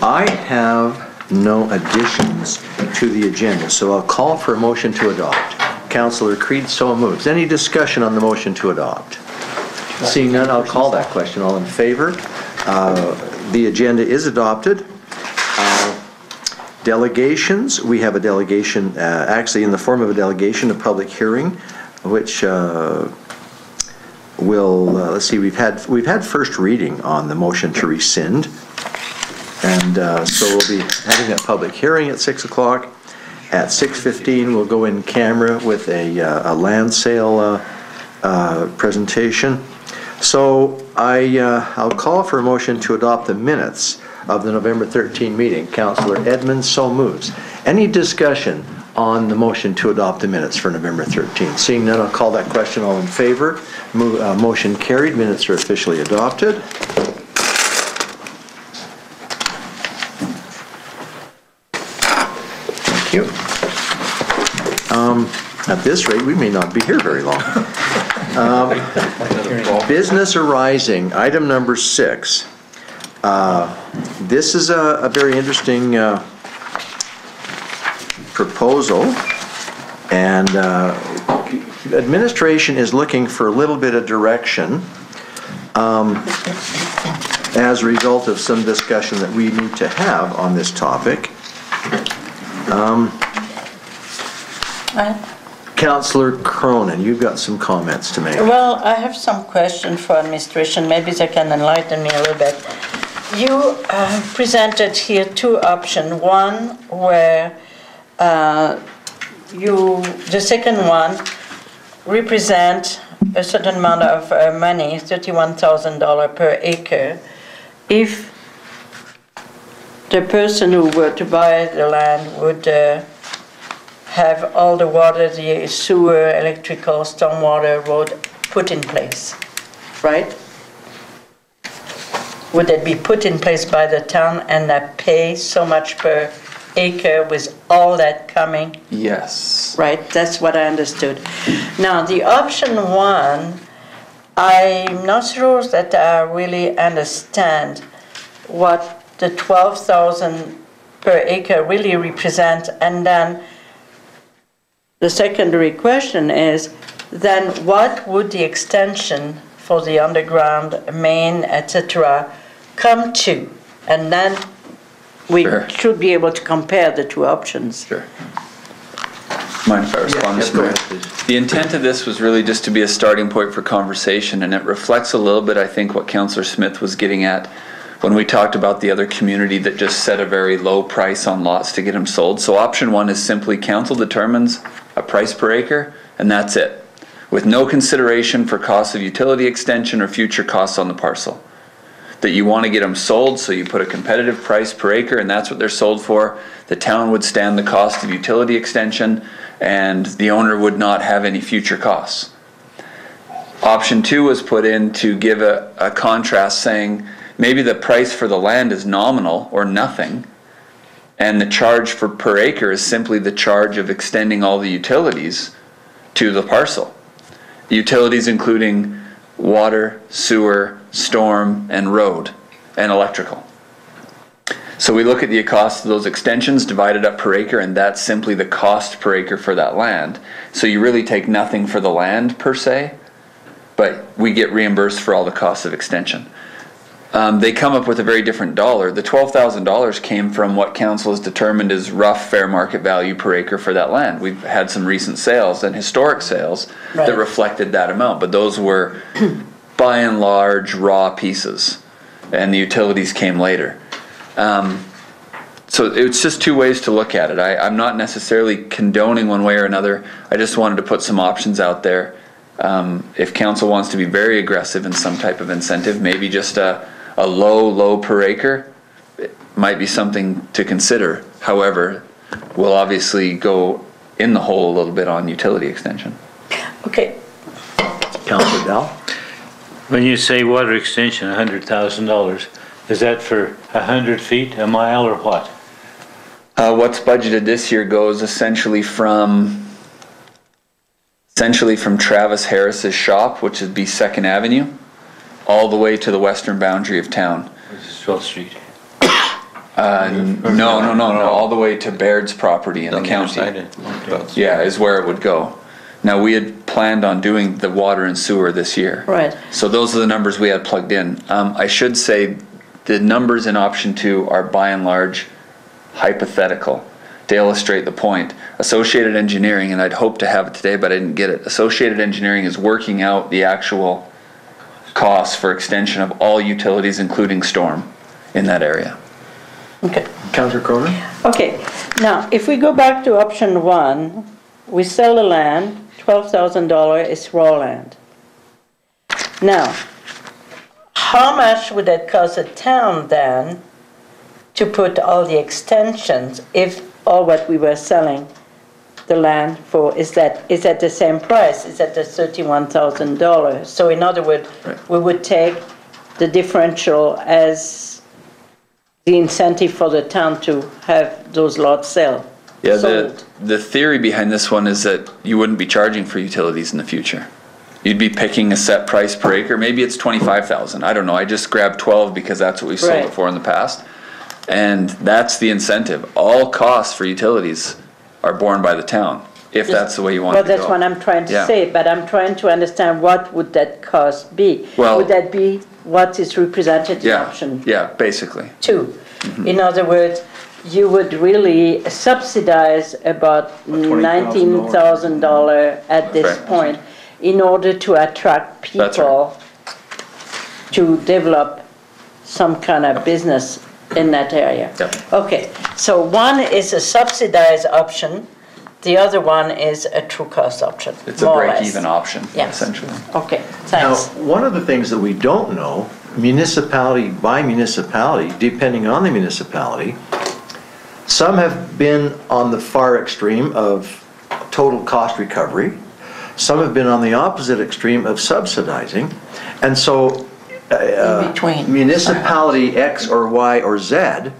I have no additions to the agenda, so I'll call for a motion to adopt. Councillor Creed so moves. Any discussion on the motion to adopt? Seeing none, I'll call that question. All in favor? The agenda is adopted. Delegations, we have a delegation, actually in the form of a delegation, a public hearing, which let's see, we've had first reading on the motion to rescind, and so we'll be having a public hearing at 6 o'clock. At 6:15, we'll go in camera with a land sale presentation. So I'll call for a motion to adopt the minutes of the November 13 meeting. Councillor Edmonds so moves. Any discussion on the motion to adopt the minutes for November 13? Seeing none, I'll call that question. All in favor? Motion carried. Minutes are officially adopted. Thank you. At this rate, we may not be here very long. Business arising, item number 6. This is a very interesting proposal, and administration is looking for a little bit of direction as a result of some discussion that we need to have on this topic. Councillor Kronen, you've got some comments to make. Well, I have some questions for administration. Maybe they can enlighten me a little bit. You presented here 2 options. One where the second one represent a certain amount of money, $31,000 per acre, if the person who were to buy the land would have all the water, the sewer, electrical, stormwater, road put in place, right? Would it be put in place by the town and pay so much per acre with all that coming? Yes. Right, that's what I understood. Now, the option 1, I'm not sure that I really understand what the 12,000 per acre really represent, and then the secondary question is, then what would the extension for the underground main, etc., come to? And then we should be able to compare the 2 options. Sure. Mind if I respond, Mr. Mayor? The intent of this was really just to be a starting point for conversation, and it reflects a little bit, I think, what Councillor Smith was getting at when we talked about the other community that just set a very low price on lots to get them sold. So option 1 is simply council determines a price per acre, and that's it, with no consideration for costs of utility extension or future costs on the parcel. That you want to get them sold, so you put a competitive price per acre, and that's what they're sold for. The town would stand the cost of utility extension, and the owner would not have any future costs. Option 2 was put in to give a contrast, saying maybe the price for the land is nominal or nothing, and the charge for per acre is simply the charge of extending all the utilities to the parcel. The utilities including water, sewer, storm, and road, and electrical. So we look at the cost of those extensions divided up per acre, and that's simply the cost per acre for that land. So you really take nothing for the land per se, but we get reimbursed for all the costs of extension. They come up with a very different dollar. The $12,000 came from what council has determined is rough fair market value per acre for that land. We've had some recent sales and historic sales that reflected that amount, but those were by and large raw pieces, and the utilities came later. So it's just 2 ways to look at it. I'm not necessarily condoning one way or another. I just wanted to put some options out there. If council wants to be very aggressive in some type of incentive, maybe just a low per acre, it might be something to consider. However, we'll obviously go in the hole a little bit on utility extension. Okay. Councillor Dahl? When you say water extension, $100,000, is that for 100 feet, a mile, or what? What's budgeted this year goes essentially from Travis Harris's shop, which would be 2nd Avenue, all the way to the western boundary of town. This is 12th Street. No, all the way to Baird's property in the county. Yeah, is where it would go. Now, we had planned on doing the water and sewer this year. Right. So those are the numbers we had plugged in. I should say the numbers in option 2 are by and large hypothetical. To illustrate the point, Associated Engineering, and I'd hoped to have it today, but I didn't get it. Associated Engineering is working out the actual costs for extension of all utilities, including storm, in that area. Okay. Councillor Kronen? Okay, now, if we go back to option 1, we sell the land, $12,000 is raw land. Now, how much would that cost the town then to put all the extensions if all what we were selling the land for is at the same price? Is at the $31,000? So in other words, we would take the differential as the incentive for the town to have those lots sold. Yeah, the theory behind this one is that you wouldn't be charging for utilities in the future. You'd be picking a set price per acre. Maybe it's $25,000. I don't know. I just grabbed 12 because that's what we sold it for in the past. And that's the incentive. All costs for utilities are borne by the town, if that's the way you want it to go. Well, that's what I'm trying to say, but I'm trying to understand what would that cost be? Well, would that be what is represented in option? Yeah, basically. 2. In other words, you would really subsidize about $19,000 at this point in order to attract people to develop some kind of business in that area. Okay, so one is a subsidized option, the other one is a true cost option. It's a break-even option, essentially. Okay, thanks. Now, one of the things that we don't know, municipality by municipality, depending on the municipality, some have been on the far extreme of total cost recovery. Some have been on the opposite extreme of subsidizing. And so municipality X or Y or Z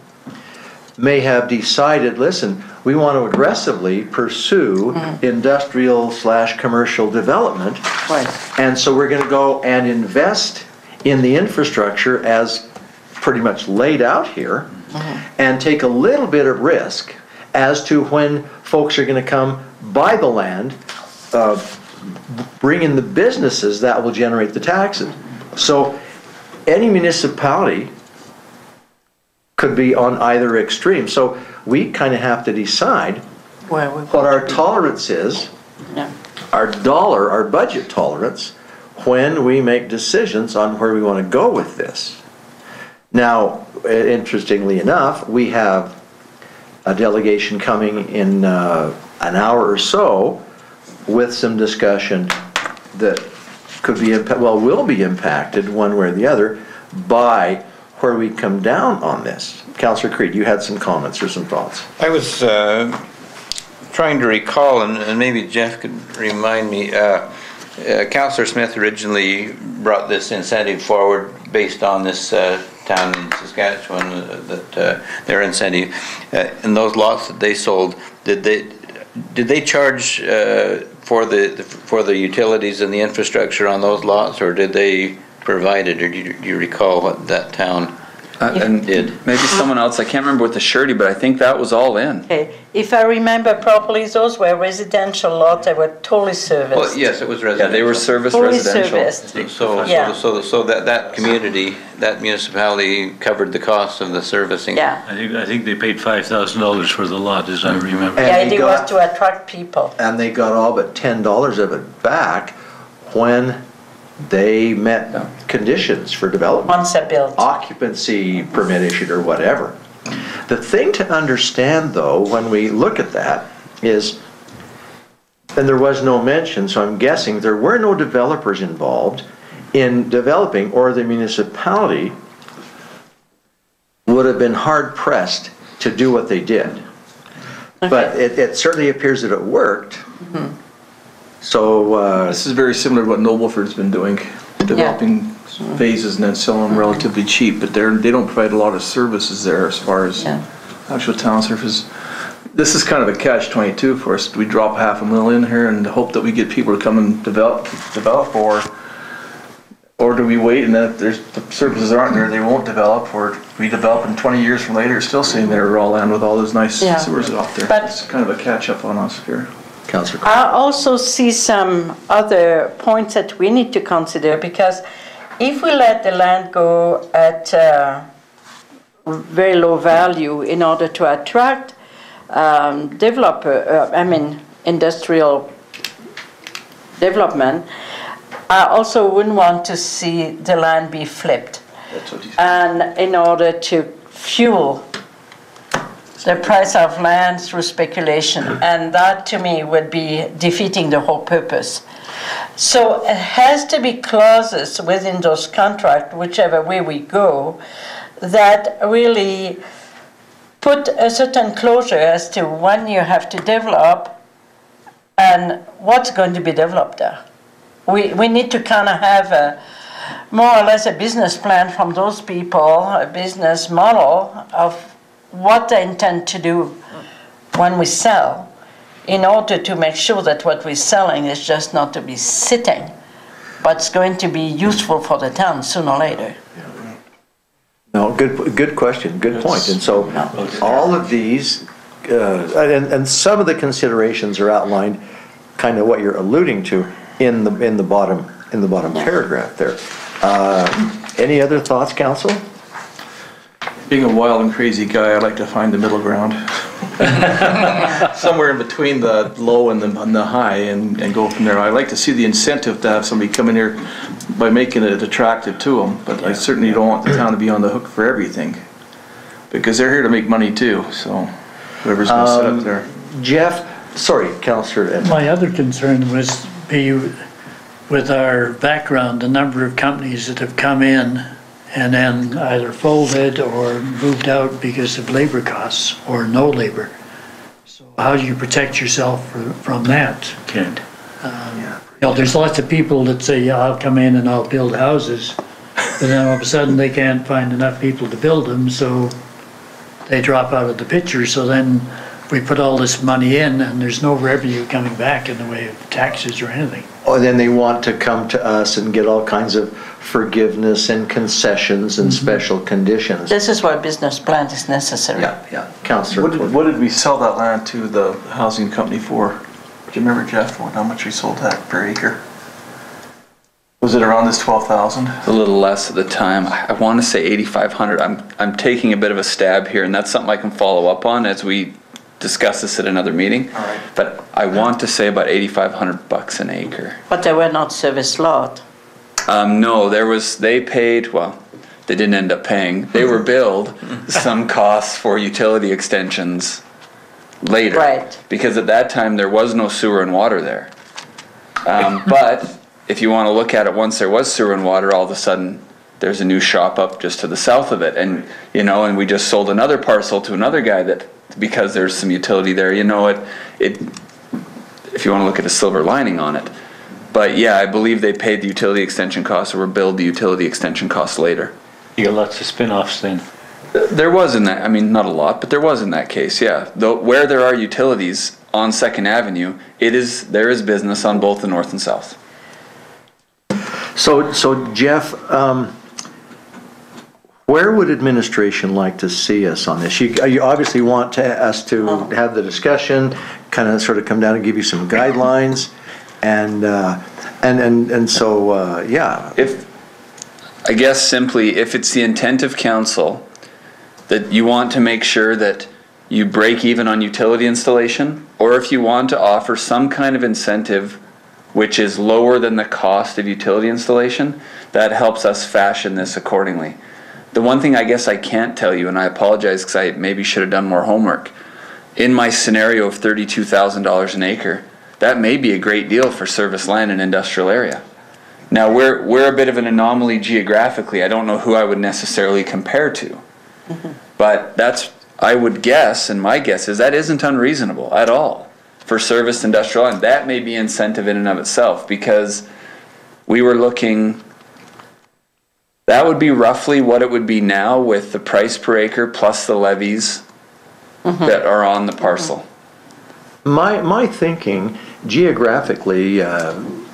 may have decided, listen, we want to aggressively pursue industrial/commercial development. And so we're going to go and invest in the infrastructure as pretty much laid out here and take a little bit of risk as to when folks are going to come buy the land, bring in the businesses that will generate the taxes. So any municipality could be on either extreme. So we kind of have to decide what our tolerance is, our budget tolerance, when we make decisions on where we want to go with this. Now, interestingly enough, we have a delegation coming in an hour or so with some discussion that could be, will be impacted one way or the other by where we come down on this. Councillor Creed, you had some comments or some thoughts. I was trying to recall, and maybe Jeff could remind me, Councillor Smith originally brought this incentive forward based on this town in Saskatchewan, that their incentive, and those lots that they sold, did they charge for the utilities and the infrastructure on those lots, or did they provide it, or do you recall what that town did? Maybe someone else, I can't remember with the surety, but I think that was all in. Okay, if I remember properly, those were residential lots that were totally serviced. Well, yes, it was residential. Yeah, they were serviced Totally residential. serviced. So that community, that municipality covered the cost of the servicing. Yeah. I think they paid $5,000 for the lot, as I remember. The idea was to attract people. And they got all but $10 of it back when they met conditions for development. Once they're built. Occupancy permit issued or whatever. The thing to understand though, when we look at that is, and there was no mention, so I'm guessing there were no developers involved in developing, or the municipality would have been hard pressed to do what they did. Okay. But it certainly appears that it worked. So this is very similar to what Nobleford's been doing, developing phases and then selling them relatively cheap. But they don't provide a lot of services there as far as actual town services. This is kind of a catch-22 for us. We drop $500,000 in here and hope that we get people to come and develop, or Or do we wait and then if there's, the services aren't there, they won't develop, or we develop and 20 years from later, it's still sitting there raw land with all those nice Yeah. sewers out there. But- It's kind of a catch up on us here. Councillor. I also see some other points that we need to consider, because if we let the land go at very low value in order to attract industrial development, I also wouldn't want to see the land be flipped. That's what he's. And in order to fuel the price of land through speculation, and that to me would be defeating the whole purpose. So it has to be clauses within those contracts, whichever way we go, that really put a certain closure as to when you have to develop and what's going to be developed there. We need to kind of have a more or less a business plan from those people, a business model of what they intend to do when we sell, in order to make sure that what we're selling is just not to be sitting, but it's going to be useful for the town sooner or later. No, good question, good point. And so all of these, and some of the considerations are outlined, kind of what you're alluding to in the bottom paragraph there. Any other thoughts, Council? Being a wild and crazy guy, I like to find the middle ground. Somewhere in between the low and the high, and go from there. I like to see the incentive to have somebody come in here by making it attractive to them, but I certainly don't want the town to be on the hook for everything, because they're here to make money too, so whoever's going to sit up there. Jeff, sorry, Councillor Edmonds. My other concern was with our background, the number of companies that have come in and then either folded or moved out because of labor costs or no labor. So how do you protect yourself from that, Kent? There's lots of people that say, yeah, I'll come in and I'll build houses, but then all of a sudden they can't find enough people to build them, so they drop out of the picture. So then we put all this money in and there's no revenue coming back in the way of taxes or anything. Or then they want to come to us and get all kinds of forgiveness and concessions and special conditions. This is why a business plan is necessary. Yeah. Councillor. What did we sell that land to the housing company for? Do you remember, Jeff, how much we sold that per acre? Was it around this 12,000? A little less at the time. I want to say 8,500. I'm taking a bit of a stab here, and that's something I can follow up on as we discuss this at another meeting. All right. But I want to say about $8,500 an acre. But they were not service lot. No, they paid, well, they didn't end up paying. They were billed some costs for utility extensions later. Right. Because at that time there was no sewer and water there. But if you want to look at it, once there was sewer and water, all of a sudden there's a new shop up just to the south of it. And, and we just sold another parcel to another guy that, because there's some utility there, if you want to look at a silver lining on it. But yeah, I believe they paid the utility extension costs or were billed the utility extension costs later. You got lots of spin-offs then. There was in that, not a lot, but there was in that case, yeah. Though where there are utilities on 2nd Avenue, there is business on both the north and south. So Jeff, where would administration like to see us on this? You obviously want us to have the discussion, kind of sort of come down and give you some guidelines, and so yeah. I guess simply, if it's the intent of council that you want to make sure that you break even on utility installation, or if you want to offer some kind of incentive which is lower than the cost of utility installation, that helps us fashion this accordingly. The one thing I guess I can't tell you, and I apologize because I maybe should have done more homework, in my scenario of $32,000 an acre, that may be a great deal for service land and industrial area. Now we're a bit of an anomaly geographically. I don't know who I would necessarily compare to, but I would guess, and my guess is that isn't unreasonable at all for service industrial, and that may be incentive in and of itself, because we were looking. That would be roughly what it would be now with the price per acre plus the levies that are on the parcel. My thinking, geographically,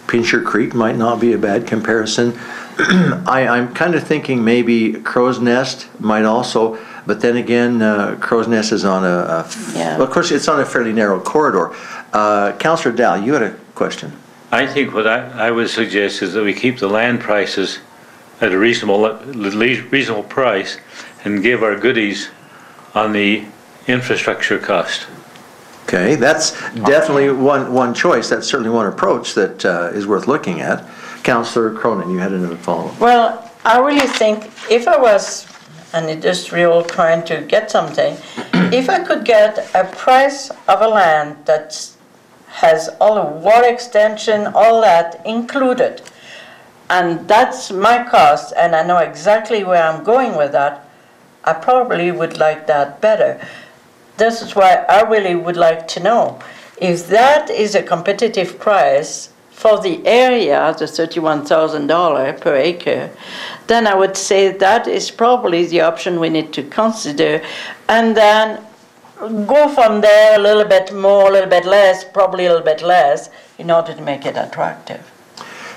Pincher Creek might not be a bad comparison. I'm kind of thinking maybe Crow's Nest might also, but then again, Crow's Nest is on well, of course, it's on a fairly narrow corridor. Councillor Dahl, you had a question. I think what I would suggest is that we keep the land prices at a reasonable price and give our goodies on the infrastructure cost. Okay, that's definitely one choice. That's certainly one approach that is worth looking at. Councillor Kronen, you had another follow-up. Well, I really think if I was an industrial trying to get something, if I could get a price of a land that has all the water extension, all that included, and that's my cost, and I know exactly where I'm going with that, I probably would like that better. This is why I really would like to know if that is a competitive price for the area, the $31,000 per acre, then I would say that is probably the option we need to consider, and then go from there a little bit more, a little bit less, probably a little bit less, in order to make it attractive.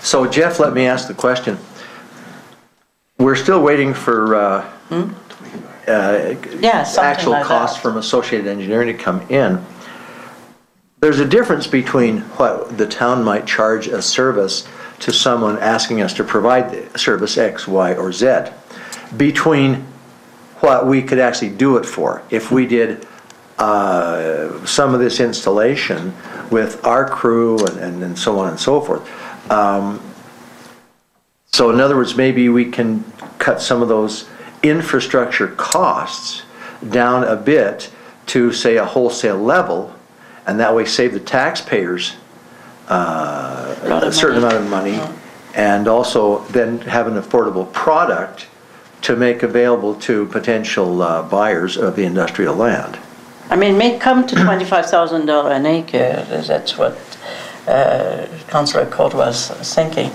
So Jeff, let me ask the question. We're still waiting for actual like costs from Associated Engineering to come in. There's a difference between what the town might charge a service to someone asking us to provide service X, Y, or Z, between what we could actually do it for. If we did some of this installation with our crew and so on and so forth. So in other words, maybe we can cut some of those infrastructure costs down a bit to, say, a wholesale level, and that way save the taxpayers a certain amount of money, and also then have an affordable product to make available to potential buyers of the industrial land. I mean, may come to $25,000 an acre. That's what Councillor Court was thinking.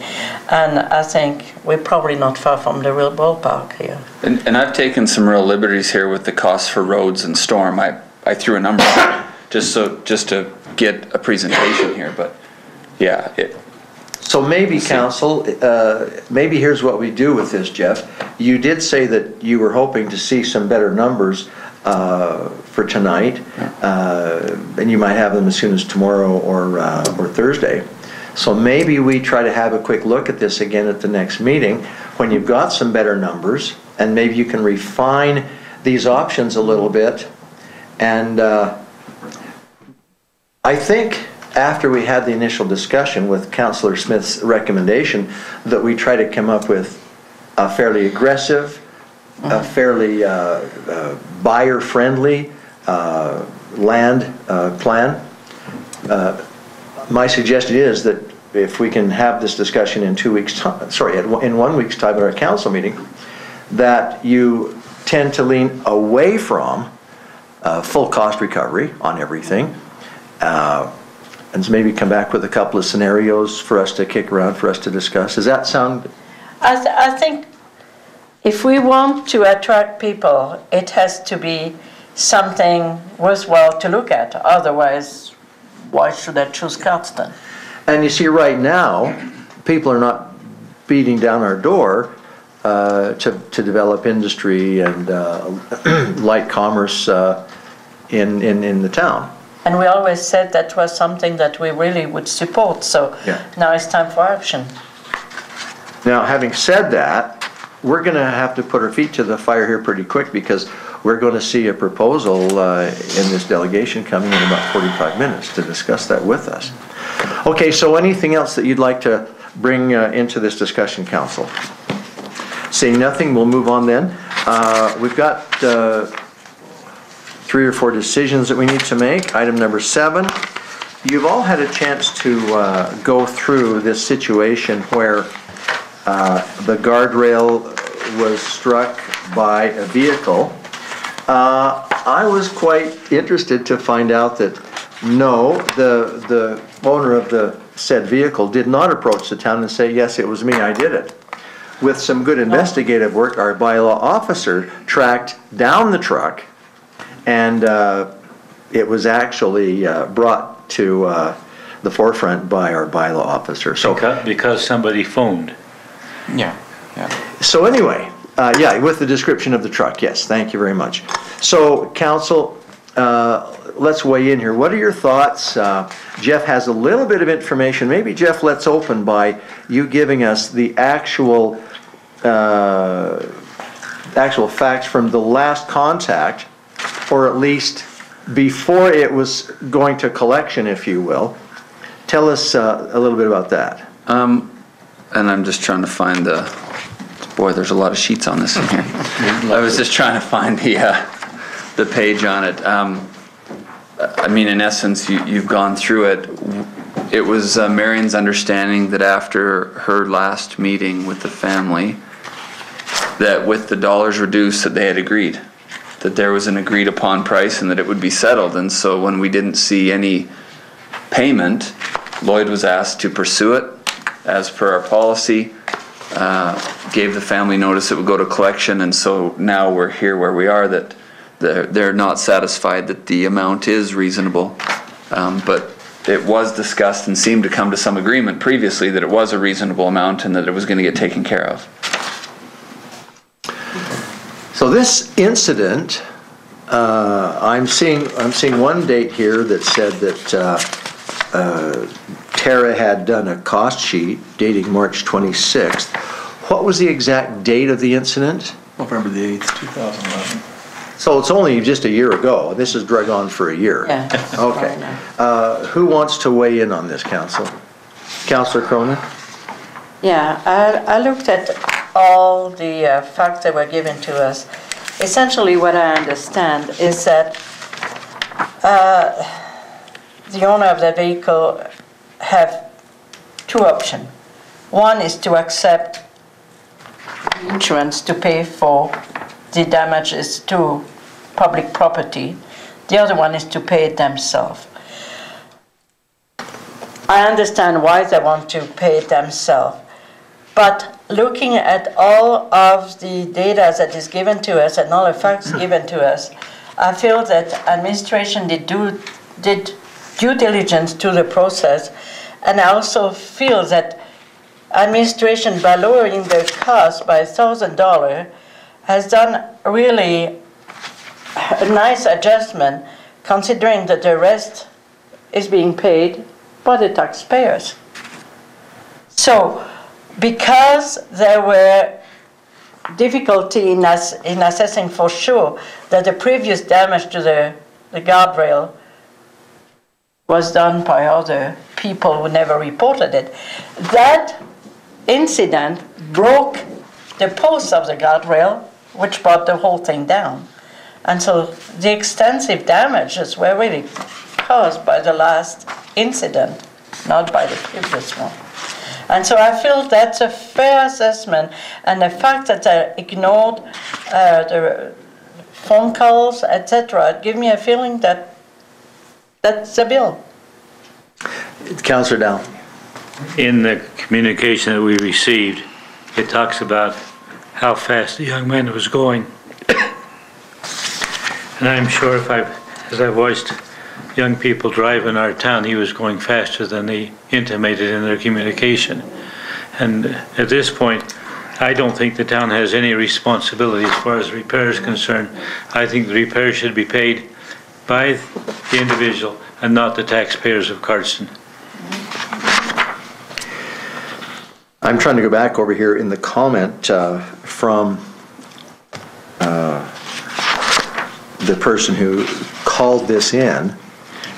And I think we're probably not far from the real ballpark here. And I've taken some real liberties here with the costs for roads and storm. I threw a number out just to get a presentation here, but yeah. So maybe, Council, maybe here's what we do with this, Jeff. You did say that you were hoping to see some better numbers for tonight, and you might have them as soon as tomorrow or Thursday. So maybe we try to have a quick look at this again at the next meeting when you've got some better numbers, and maybe you can refine these options a little bit. And I think after we had the initial discussion with Councillor Smith's recommendation that we try to come up with a fairly aggressive, a fairly buyer-friendly land plan. My suggestion is that if we can have this discussion in 2 weeks' time, in 1 week's time at our council meeting, that you tend to lean away from full cost recovery on everything, and maybe come back with a couple of scenarios for us to kick around, for us to discuss. Does that sound? I think if we want to attract people, it has to be something worthwhile to look at. Otherwise, why should I choose Cardston? And you see, right now, people are not beating down our door to develop industry and light commerce in the town. And we always said that was something that we really would support. So now it's time for action. Now, having said that, we're going to have to put our feet to the fire here pretty quick, because we're going to see a proposal in this delegation coming in about 45 minutes to discuss that with us. Okay, so anything else that you'd like to bring into this discussion, Council? Seeing nothing, we'll move on then. We've got 3 or 4 decisions that we need to make. Item number 7. You've all had a chance to go through this situation where the guardrail was struck by a vehicle. I was quite interested to find out that no, the owner of the said vehicle did not approach the town and say, yes, it was me, I did it. With some good investigative work, our bylaw officer tracked down the truck, and it was actually brought to the forefront by our bylaw officer. So because somebody phoned. Yeah. So anyway, yeah, with the description of the truck, yes, thank you very much. So, council, let's weigh in here. What are your thoughts? Jeff has a little bit of information. Maybe, Jeff, let's open by you giving us the actual facts from the last contact, or at least before it was going to collection, if you will. Tell us a little bit about that. And I'm just trying to find boy, there's a lot of sheets on this in here. I was just trying to find the page on it. I mean, in essence, you've gone through it. It was Marian's understanding that after her last meeting with the family, that with the dollars reduced, that they had agreed, that there was an agreed upon price and that it would be settled. And so when we didn't see any payment, Lloyd was asked to pursue it as per our policy, gave the family notice it would go to collection, and so now we're here where we are, that they're not satisfied that the amount is reasonable. But it was discussed and seemed to come to some agreement previously that it was a reasonable amount and that it was going to get taken care of. So this incident, I'm seeing one date here that said that Tara had done a cost sheet dating March 26th. What was the exact date of the incident? November the 8th, 2011. So it's only just a year ago. This has drug on for a year. Yeah. Okay. Who wants to weigh in on this, Council? Councillor Kronen? Yeah, I looked at all the facts that were given to us. Essentially what I understand is that the owner of the vehicle have two options. One is to accept insurance to pay for the damages to public property. The other one is to pay it themselves. I understand why they want to pay it themselves, but looking at all of the data that is given to us and all the facts given to us, I feel that administration did due diligence to the process, and I also feel that administration, by lowering the cost by $1,000, has done really a nice adjustment, considering that the rest is being paid by the taxpayers. So, because there were difficulty in assessing for sure that the previous damage to the guardrail was done by other people who never reported it, that incident broke the post of the guardrail, which brought the whole thing down. And so the extensive damages were really caused by the last incident, not by the previous one. And so I feel that's a fair assessment, and the fact that I ignored the phone calls, etc., give me a feeling that that's the bill. Councillor Dahl. In the communication that we received, it talks about how fast the young man was going. And I'm sure as I watched young people drive in our town, he was going faster than they intimated in their communication. And at this point, I don't think the town has any responsibility as far as repair is concerned. I think the repair should be paid by the individual and not the taxpayers of Cardston. I'm trying to go back over here in the comment from the person who called this in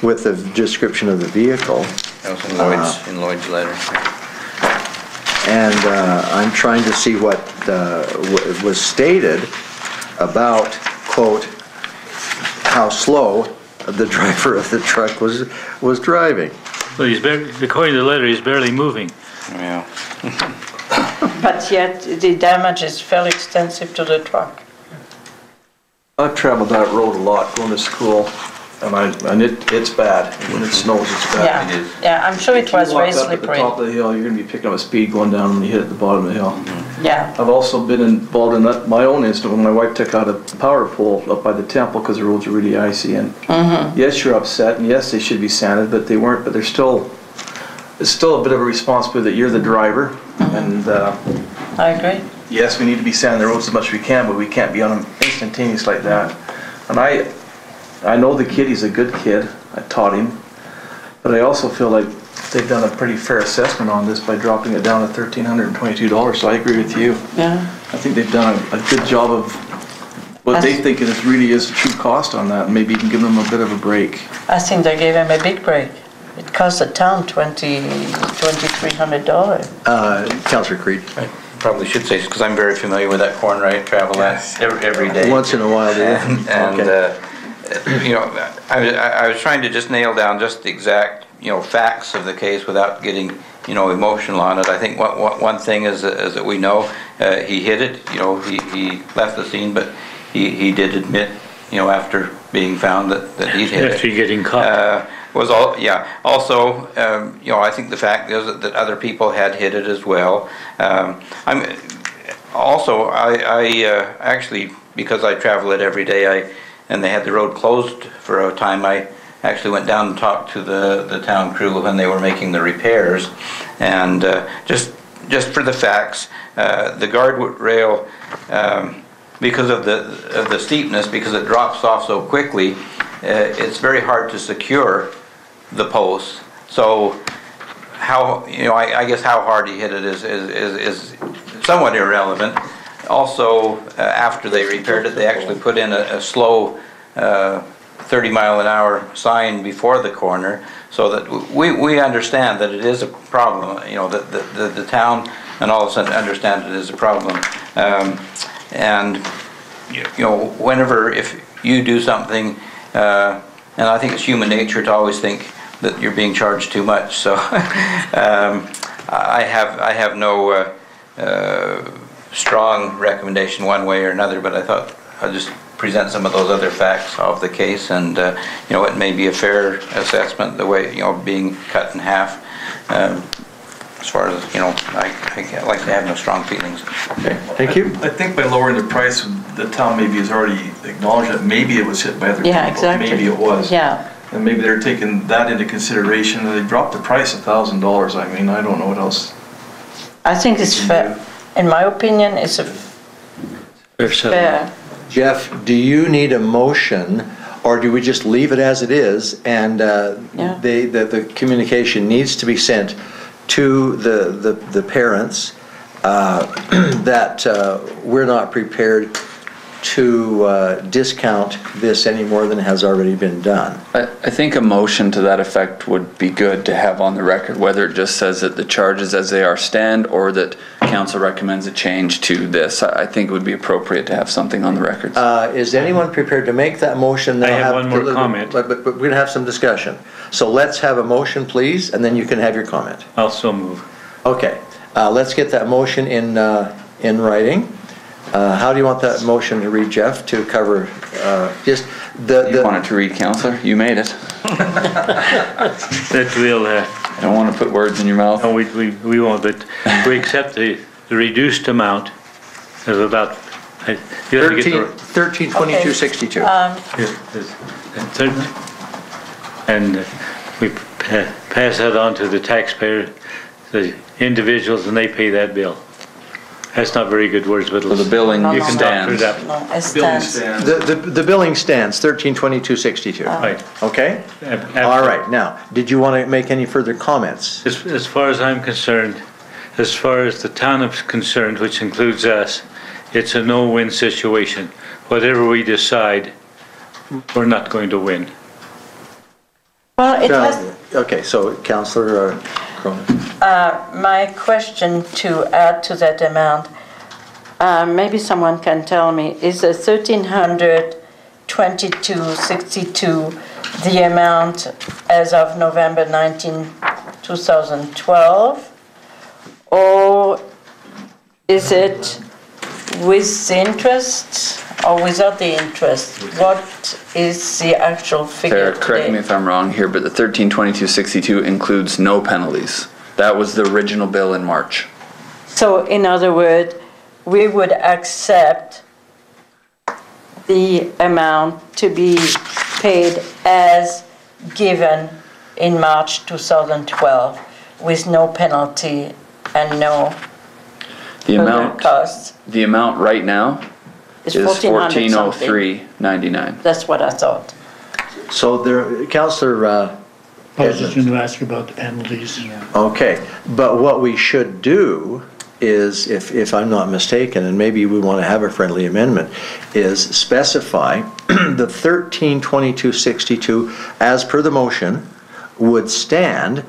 with the description of the vehicle. That was in Lloyd's letter. And I'm trying to see what was stated about, quote, how slow the driver of the truck was driving. Well, according to the letter, he's barely moving. Yeah. But yet the damage is fairly extensive to the truck. I've traveled that road a lot going to school, and it's bad. When it snows, it's bad. Yeah, yeah, I'm sure it was very If you walk up at the slippery. top of the hill, you're going to be picking up a speed going down when you hit at the bottom of the hill. Yeah, I've also been involved in my own incident when my wife took out a power pole up by the temple because the roads are really icy. And yes, you're upset, and yes, they should be sanded, but they weren't. But it's still a bit of a responsibility that you're the driver, and I agree. yes, we need to be sanding the roads as much as we can, but we can't be on them instantaneous like that. And I know the kid, he's a good kid, I taught him, but I also feel like they've done a pretty fair assessment on this by dropping it down to $1,322, so I agree with you. Yeah. I think they've done a good job of what they think it really is the true cost on that, and maybe you can give them a bit of a break. I think they gave him a big break. It cost the town $2,300. Councillor Creed. I probably should say, because I'm very familiar with that corner, I travel that every day. Once in a while, yeah. And Okay. you know, I was trying to just nail down just the exact, facts of the case without getting, emotional on it. I think one thing is that we know he hit it. He left the scene, but he did admit, after being found that he'd hit it. After getting caught. Also, I think the fact is that other people had hit it as well. I actually, because I travel it every day, and they had the road closed for a time, I actually went down and talked to the town crew when they were making the repairs, and just for the facts, the guardrail, because of the steepness, because it drops off so quickly, it's very hard to secure the posts. So how, I guess how hard he hit it is somewhat irrelevant. Also, after they repaired it, they actually put in a slow 30-mile-an-hour sign before the corner, so that we understand that it is a problem. The town and all of a sudden understand it is a problem. And whenever, if you do something, and I think it's human nature to always think that you're being charged too much. So I have no strong recommendation one way or another, but I thought I'd just present some of those other facts of the case, and it may be a fair assessment, the way being cut in half. As far as I like to have no strong feelings. Okay, thank you. I think by lowering the price, the town maybe has already acknowledged that maybe it was hit by other people. Yeah, exactly. Maybe it was. Yeah. And maybe they're taking that into consideration, and they dropped the price $1,000. I mean, I don't know what else. I think it's fair. In my opinion, it's a fair. Jeff, do you need a motion, or do we just leave it as it is, and the communication needs to be sent to the parents that we're not prepared to discount this any more than has already been done? I think a motion to that effect would be good to have on the record, whether it just says that the charges as they are stand, or that council recommends a change to this. I think it would be appropriate to have something on the record. Is anyone prepared to make that motion? I have one more comment. But we're going to have some discussion. So let's have a motion, please, and then you can have your comment. I'll so move. Okay, let's get that motion in writing. How do you want that motion to read, Jeff, to cover just You want it to read, Councillor? You made it. That we'll... I don't want to put words in your mouth. No, we won't, but we accept the reduced amount of about... 1322.62. And we pass that on to the taxpayer, the individuals, and they pay that bill. That's not very good words, but So the billing you can talk through stands. that. No, it stands. The billing stands 1322.62. Right. Okay. All right. Now, did you want to make any further comments? As far as I'm concerned, as far as the town is concerned, which includes us, it's a no-win situation. Whatever we decide, we're not going to win. Well, it has. Okay. So, Councillor Kronen. My question to add to that amount, maybe someone can tell me, is the 1,322.62 the amount as of November 19, 2012, or is it with the interest or without the interest? What is the actual figure Sarah, correct today? me if I'm wrong here, but the 1322.62 includes no penalties. That was the original bill in March. So, in other words, we would accept the amount to be paid as given in March 2012 with no penalty and no... The for their amount, costs. the amount right now It's is 1,400 something. $1,403.99. That's what I thought. So there, Councillor, I was just going to ask about the penalties. okay, but what we should do is, if I'm not mistaken, and maybe we want to have a friendly amendment, is specify the 132262 as per the motion would stand,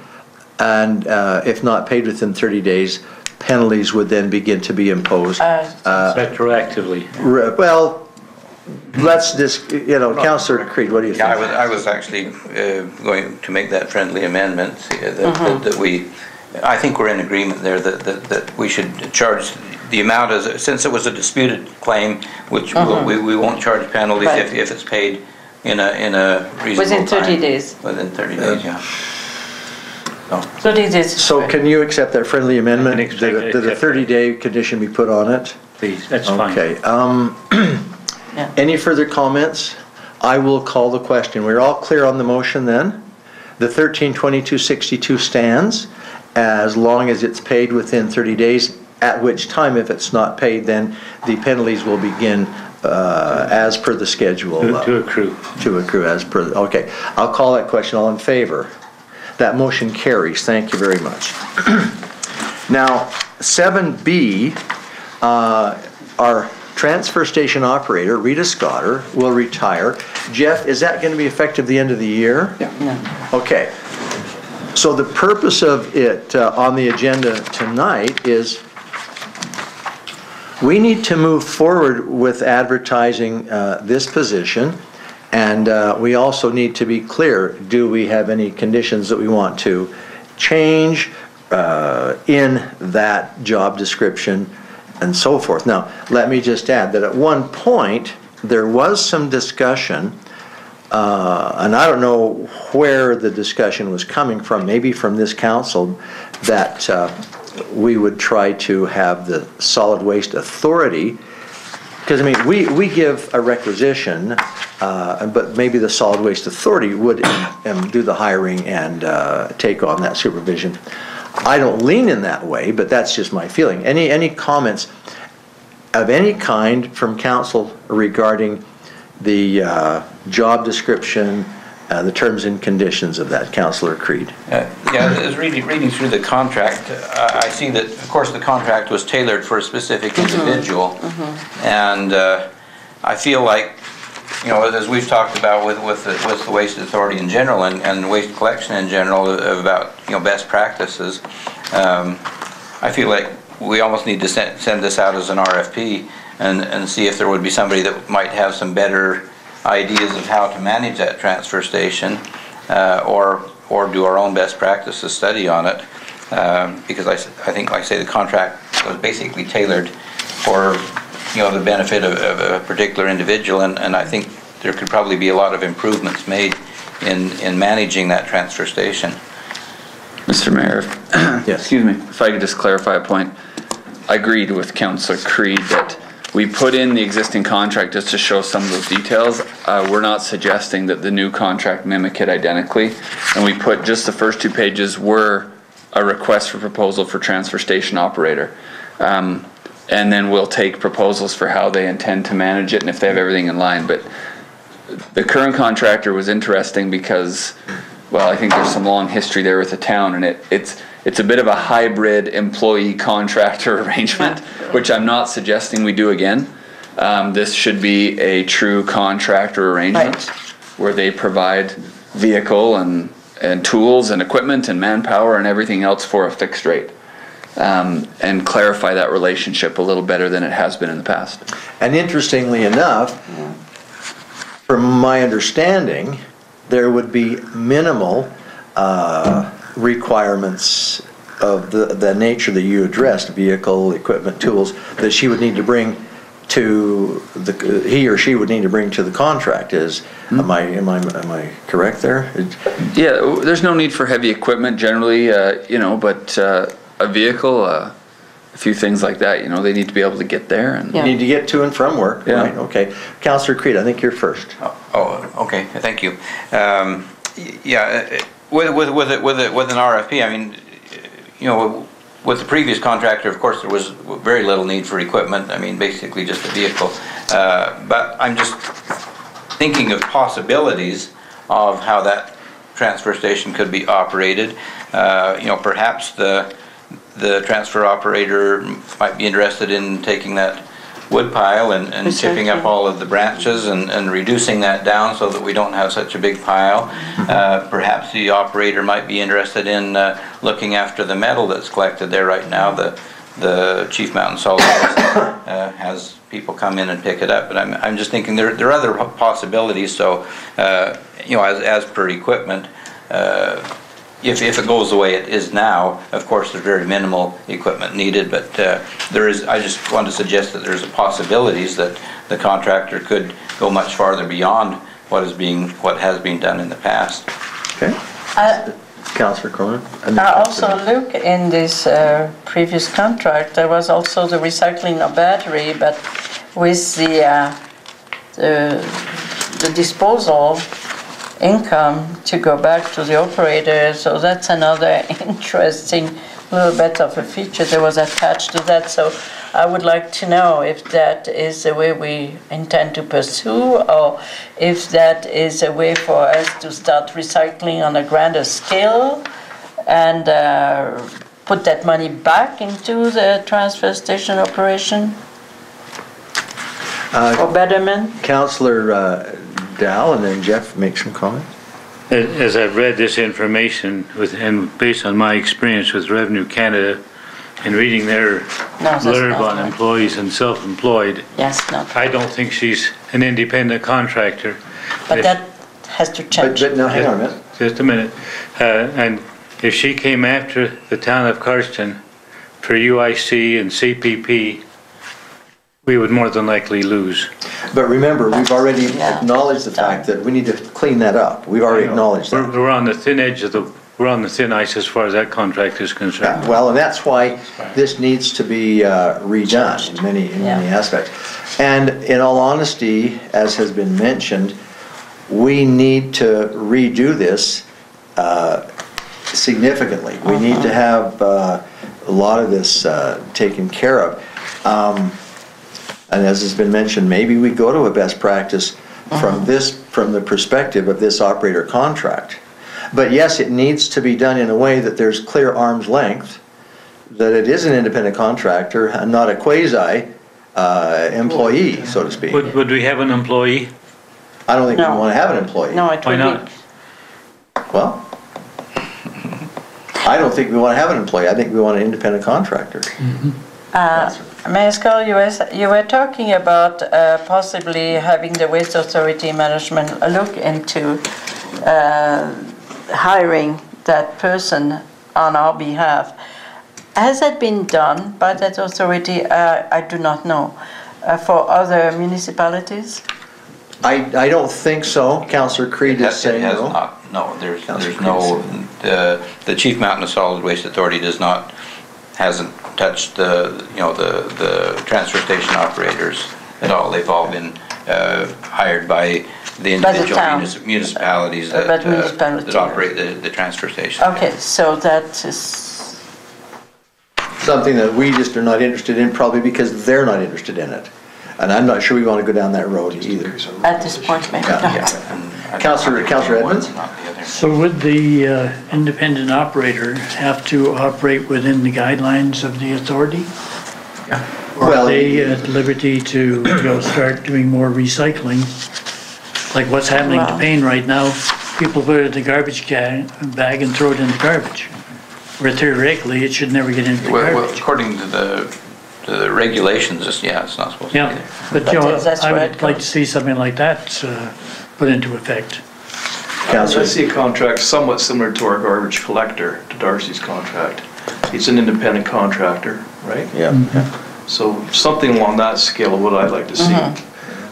and if not paid within 30 days, penalties would then begin to be imposed. Retroactively. Well, let's just, Councillor Creed, what do you think? Yeah, I was actually going to make that friendly amendment, that we, I think we're in agreement there that we should charge the amount, since it was a disputed claim, which we won't charge penalties Right. if it's paid in a reasonable Within 30 time. days. Within 30 days, yeah. 30 days. So can you accept that friendly amendment, I can accept that a that. 30-day condition be put on it? Please, that's fine. Okay, Yeah. any further comments? I will call the question. We're all clear on the motion then? The 132262 stands as long as it's paid within 30 days, at which time, if it's not paid, then the penalties will begin as per the schedule. To accrue. To accrue as per, okay. I'll call that question. All in favor? That motion carries. Thank you very much. Now, 7B, our transfer station operator, Rita Scotter, will retire. Jeff, is that going to be effective the end of the year? Yeah. No. Okay. So the purpose of it on the agenda tonight is we need to move forward with advertising this position, and we also need to be clear, do we have any conditions that we want to change in that job description and so forth. Now, let me just add that at one point, there was some discussion, and I don't know where the discussion was coming from, maybe from this council, that we would try to have the Solid Waste Authority, because I mean, we give a requisition, but maybe the Solid Waste Authority would do the hiring and take on that supervision. I don't lean in that way, but that's just my feeling. Any comments of any kind from council regarding the job description, the terms and conditions of that, Councillor Creed? Yeah, as reading through the contract, I see that, of course, the contract was tailored for a specific individual, and I feel like, as we've talked about with the Waste Authority in general and waste collection in general, about best practices, I feel like we almost need to send this out as an RFP and see if there would be somebody that might have some better ideas of how to manage that transfer station, or do our own best practices study on it, because I think, like I say, the contract was basically tailored for the benefit of a particular individual, and I think there could probably be a lot of improvements made in managing that transfer station. Mr. Mayor, Yes. excuse me, if I could just clarify a point. I agreed with Councillor Creed that we put in the existing contract just to show some of those details. We're not suggesting that the new contract mimic it identically, and we put just the first 2 pages were a request for proposal for transfer station operator. And then we'll take proposals for how they intend to manage it and if they have everything in line. But the current contractor was interesting because, well, I think there's some long history there with the town, and it's a bit of a hybrid employee contractor arrangement, which I'm not suggesting we do again. This should be a true contractor arrangement, Right. where they provide vehicle and tools and equipment and manpower and everything else for a fixed rate. And clarify that relationship a little better than it has been in the past. And interestingly enough, from my understanding, there would be minimal requirements of the nature that you addressed, vehicle, equipment, tools, that she would need to bring to he or she would need to bring to the contract. Am I correct there? Yeah, there's no need for heavy equipment generally, but a vehicle, a few things like that, they need to be able to get there. And Yeah. Need to get to and from work, Yeah. right? Okay. Councillor Creed, I think you're first. Oh, okay, thank you. Yeah, with an RFP, I mean, with the previous contractor, of course, there was very little need for equipment. I mean, basically just a vehicle. But I'm just thinking of possibilities of how that transfer station could be operated. You know, perhaps the transfer operator might be interested in taking that wood pile and chipping up all of the branches and reducing that down so that we don't have such a big pile. Perhaps the operator might be interested in looking after the metal that's collected there right now. The Chief Mountain Solid Waste has people come in and pick it up, but I'm just thinking there are other possibilities. So you know, as per equipment, if it goes the way it is now, of course there's very minimal equipment needed, but there is, I just want to suggest that there's a possibilities that the contractor could go much farther beyond what has been done in the past. Okay. Councillor Kronen. I also look in this previous contract, there was also the recycling of battery, but with the disposal income to go back to the operator, so that's another interesting little bit of a feature that was attached to that. So I would like to know if that is the way we intend to pursue, or if that is a way for us to start recycling on a grander scale and put that money back into the transfer station operation for betterment. Councillor Dahl, and then Jeff make some comment. As I've read this information and based on my experience with Revenue Canada and reading their blurb on employees and self-employed, yes, no. I don't think she's an independent contractor. But that has to change. But no, hang on a minute. Just a minute. And if she came after the town of Cardston for UIC and CPP, we would more than likely lose. But remember, we've already acknowledged the fact that we need to clean that up. We've already acknowledged that. We're on the thin edge of we're on the thin ice as far as that contract is concerned. Yeah, well, and that's why this needs to be redone in many aspects. And in all honesty, as has been mentioned, we need to redo this significantly. We need to have a lot of this taken care of. And as has been mentioned, maybe we go to a best practice from the perspective of this operator contract. But yes, it needs to be done in a way that there's clear arm's length, that it is an independent contractor and not a quasi employee, so to speak. Would we have an employee? I don't think we want to have an employee. No, it Why would not? Well, I don't think we want to have an employee. I think we want an independent contractor. Mayor Schow, you were talking about possibly having the Waste Authority management look into hiring that person on our behalf. Has that been done by that authority? I do not know. For other municipalities? I don't think so. Councillor Creed is saying no. It has not. No, there's no. The Chief Mountain Solid Waste Authority hasn't touched the transfer station operators at all. They've all been hired by the individual municipalities that operate the transfer station. Okay, so that is something that we just are not interested in, probably because they're not interested in it. And I'm not sure we want to go down that road either. At this point, maybe not. Councillor Edmonds? So would the independent operator have to operate within the guidelines of the authority? Yeah. Or are they at liberty to start doing more recycling? Like what's happening to Payne right now, people put it in the garbage bag and throw it in the garbage. Where theoretically, it should never get into the garbage. Well, according to the regulations, it's not supposed to be there. But I would like to see something like that put into effect. I see a contract somewhat similar to our garbage collector, to Darcy's contract. He's an independent contractor, right? Yeah. So something along that scale of what I'd like to see.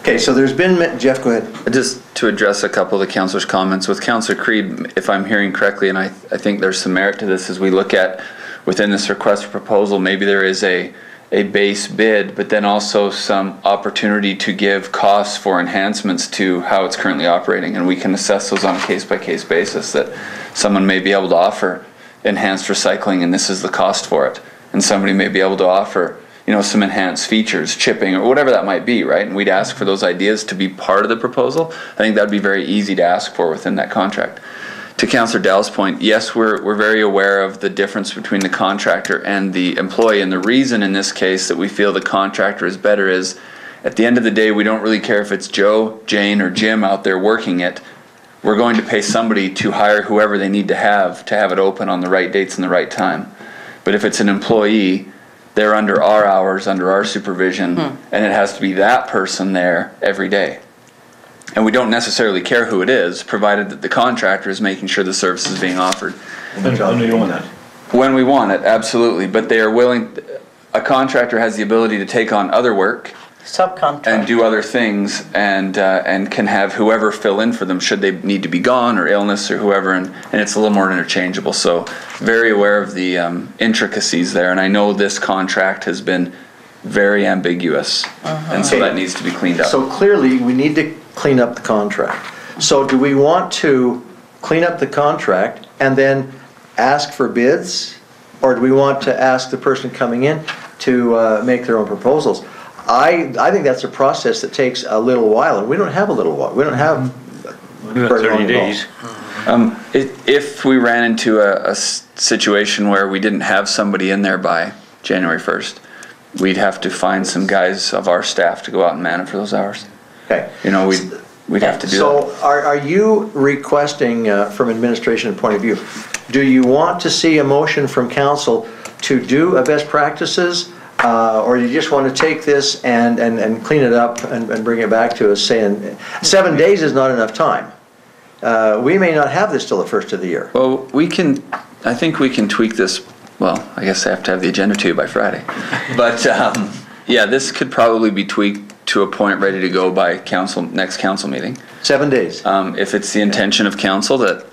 Okay, so there's been, Jeff, go ahead. Just to address a couple of the councillors' comments, with Councillor Creed, if I'm hearing correctly, and I think there's some merit to this as we look at within this request for proposal, maybe there is a base bid, but then also some opportunity to give costs for enhancements to how it's currently operating, and we can assess those on a case-by-case basis, that someone may be able to offer enhanced recycling and this is the cost for it. and somebody may be able to offer, you know, some enhanced features, chipping, or whatever that might be, right? And we'd ask for those ideas to be part of the proposal. I think that'd be very easy to ask for within that contract. To Councillor Dahl's point, yes, we're very aware of the difference between the contractor and the employee, and the reason in this case that we feel the contractor is better is, at the end of the day, we don't really care if it's Joe, Jane, or Jim out there working it. We're going to pay somebody to hire whoever they need to have it open on the right dates and the right time. But if it's an employee, they're under our hours, under our supervision, and it has to be that person there every day. And we don't necessarily care who it is, provided that the contractor is making sure the service is being offered. When do you want that? When we want it, absolutely. But they are willing, a contractor has the ability to take on other work, Subcontract. and do other things, and can have whoever fill in for them should they need to be gone or illness or whoever, and it's a little more interchangeable. So very aware of the intricacies there, and I know this contract has been very ambiguous, and so that needs to be cleaned up. So clearly, we need to clean up the contract. So do we want to clean up the contract and then ask for bids? Or do we want to ask the person coming in to make their own proposals? I think that's a process that takes a little while, and we don't have a little while. We don't have We got very long 30 days. If we ran into a situation where we didn't have somebody in there by January 1st, we'd have to find some guys of our staff to go out and man it for those hours. Okay. You know, we'd have to do that. So are you requesting, from administration point of view, do you want to see a motion from council to do a best practices? Or do you just want to take this and clean it up and bring it back to us saying 7 days is not enough time? We may not have this till the first of the year. Well, I think we can tweak this. Well, I guess I have to have the agenda to you by Friday. But yeah, this could probably be tweaked to a point ready to go by next council meeting. 7 days. If it's the intention of council that,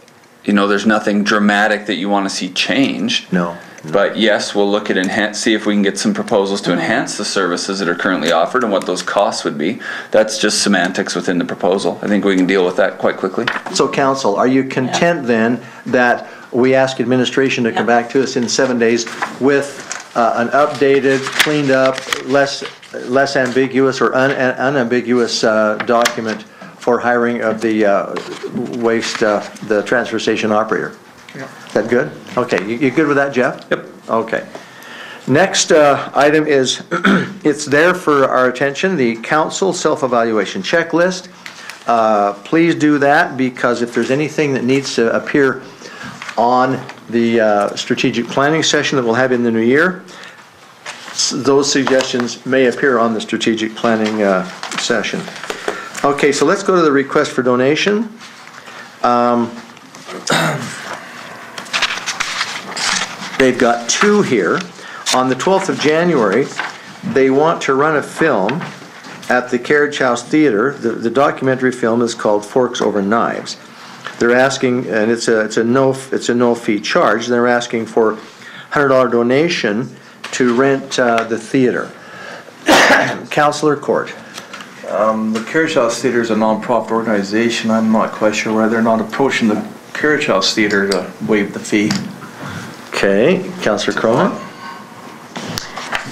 you know, there's nothing dramatic that you want to see changed. No. But yes, we'll look at see if we can get some proposals to enhance the services that are currently offered and what those costs would be. That's just semantics within the proposal. I think we can deal with that quite quickly. So council, are you content then that we ask administration to come back to us in 7 days with an updated, cleaned up, less ambiguous or unambiguous document for hiring of the the transfer station operator? Yeah. Is that good? Okay, you good with that, Jeff? Yep. Okay. Next item is, it's there for our attention, the council self-evaluation checklist. Please do that, because if there's anything that needs to appear on the strategic planning session that we'll have in the new year, those suggestions may appear on the strategic planning session. Okay, so let's go to the request for donation. They've got two here. On the 12th of January, they want to run a film at the Carriage House Theatre. The documentary film is called Forks Over Knives. They're asking, and it's a no fee charge. They're asking for $100 donation to rent the theatre. Councillor Court. The Carriage House Theatre is a non-profit organization. I'm not quite sure why they're not approaching the Carriage House Theatre to waive the fee. Okay, Councillor Kronen.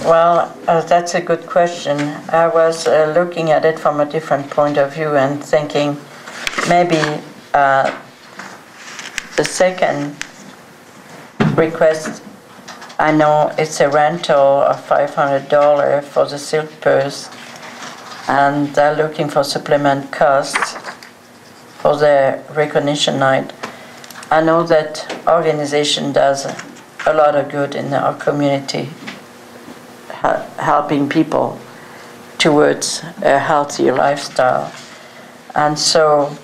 Well, that's a good question. I was looking at it from a different point of view and thinking maybe the second request, I know it's a rental of $500 for the silk purse, and they're looking for supplement costs for the recognition night. I know that organization does a lot of good in our community, helping people towards a healthier lifestyle. And so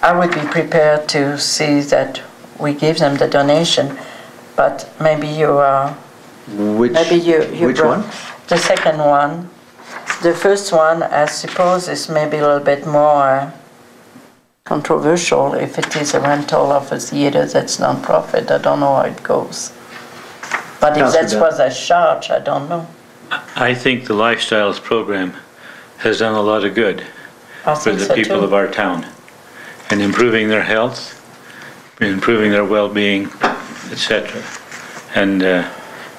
I would be prepared to see that we give them the donation, but maybe you are... Which one? The second one. The first one, I suppose, is maybe a little bit more controversial if it is a rental of a theater that's non-profit. I don't know how it goes. But if that's what I charge, I don't know. I think the Lifestyles program has done a lot of good for the people of our town, and improving their health, improving their well-being, etc. And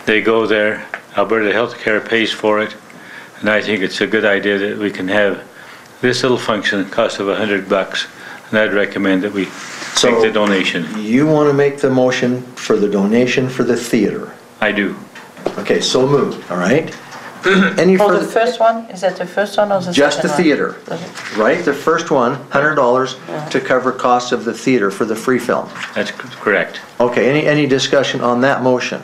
They go there, Alberta Healthcare pays for it, and I think it's a good idea that we can have this little function cost of $100, and I'd recommend that we make the donation. You want to make the motion for the donation for the theater? I do. Okay, so moved, all right? Any For the further? first one, is that the first one or the second one? Just the theater, right? The first one, $100 to cover costs of the theater for the free film. That's correct. Okay, any discussion on that motion?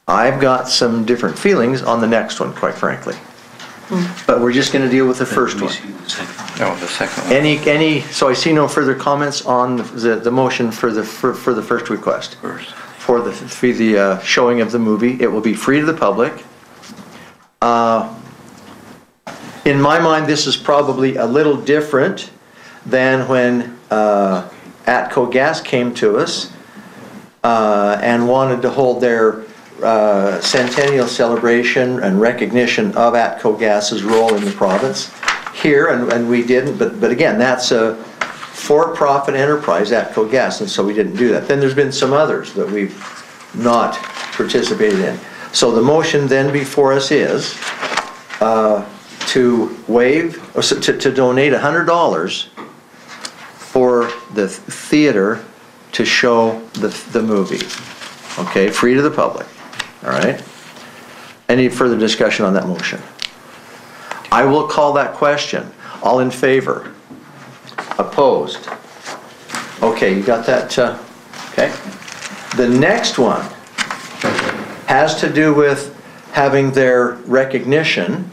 I've got some different feelings on the next one, quite frankly. But we're just going to deal with the first one. No, the second one. Any, so I see no further comments on the motion for the first request. For the showing of the movie. It will be free to the public. In my mind, this is probably a little different than when Atco Gas came to us and wanted to hold their centennial celebration and recognition of Atco Gas's role in the province here, and we didn't, but again, that's a for-profit enterprise, Atco Gas, and so we didn't do that. Then there's been some others that we've not participated in. So the motion then before us is to waive, or to donate $100 for the theater to show the movie. Okay, free to the public. All right. Any further discussion on that motion? I will call that question. All in favor? Opposed? Okay, you got that? Okay. The next one has to do with having their recognition.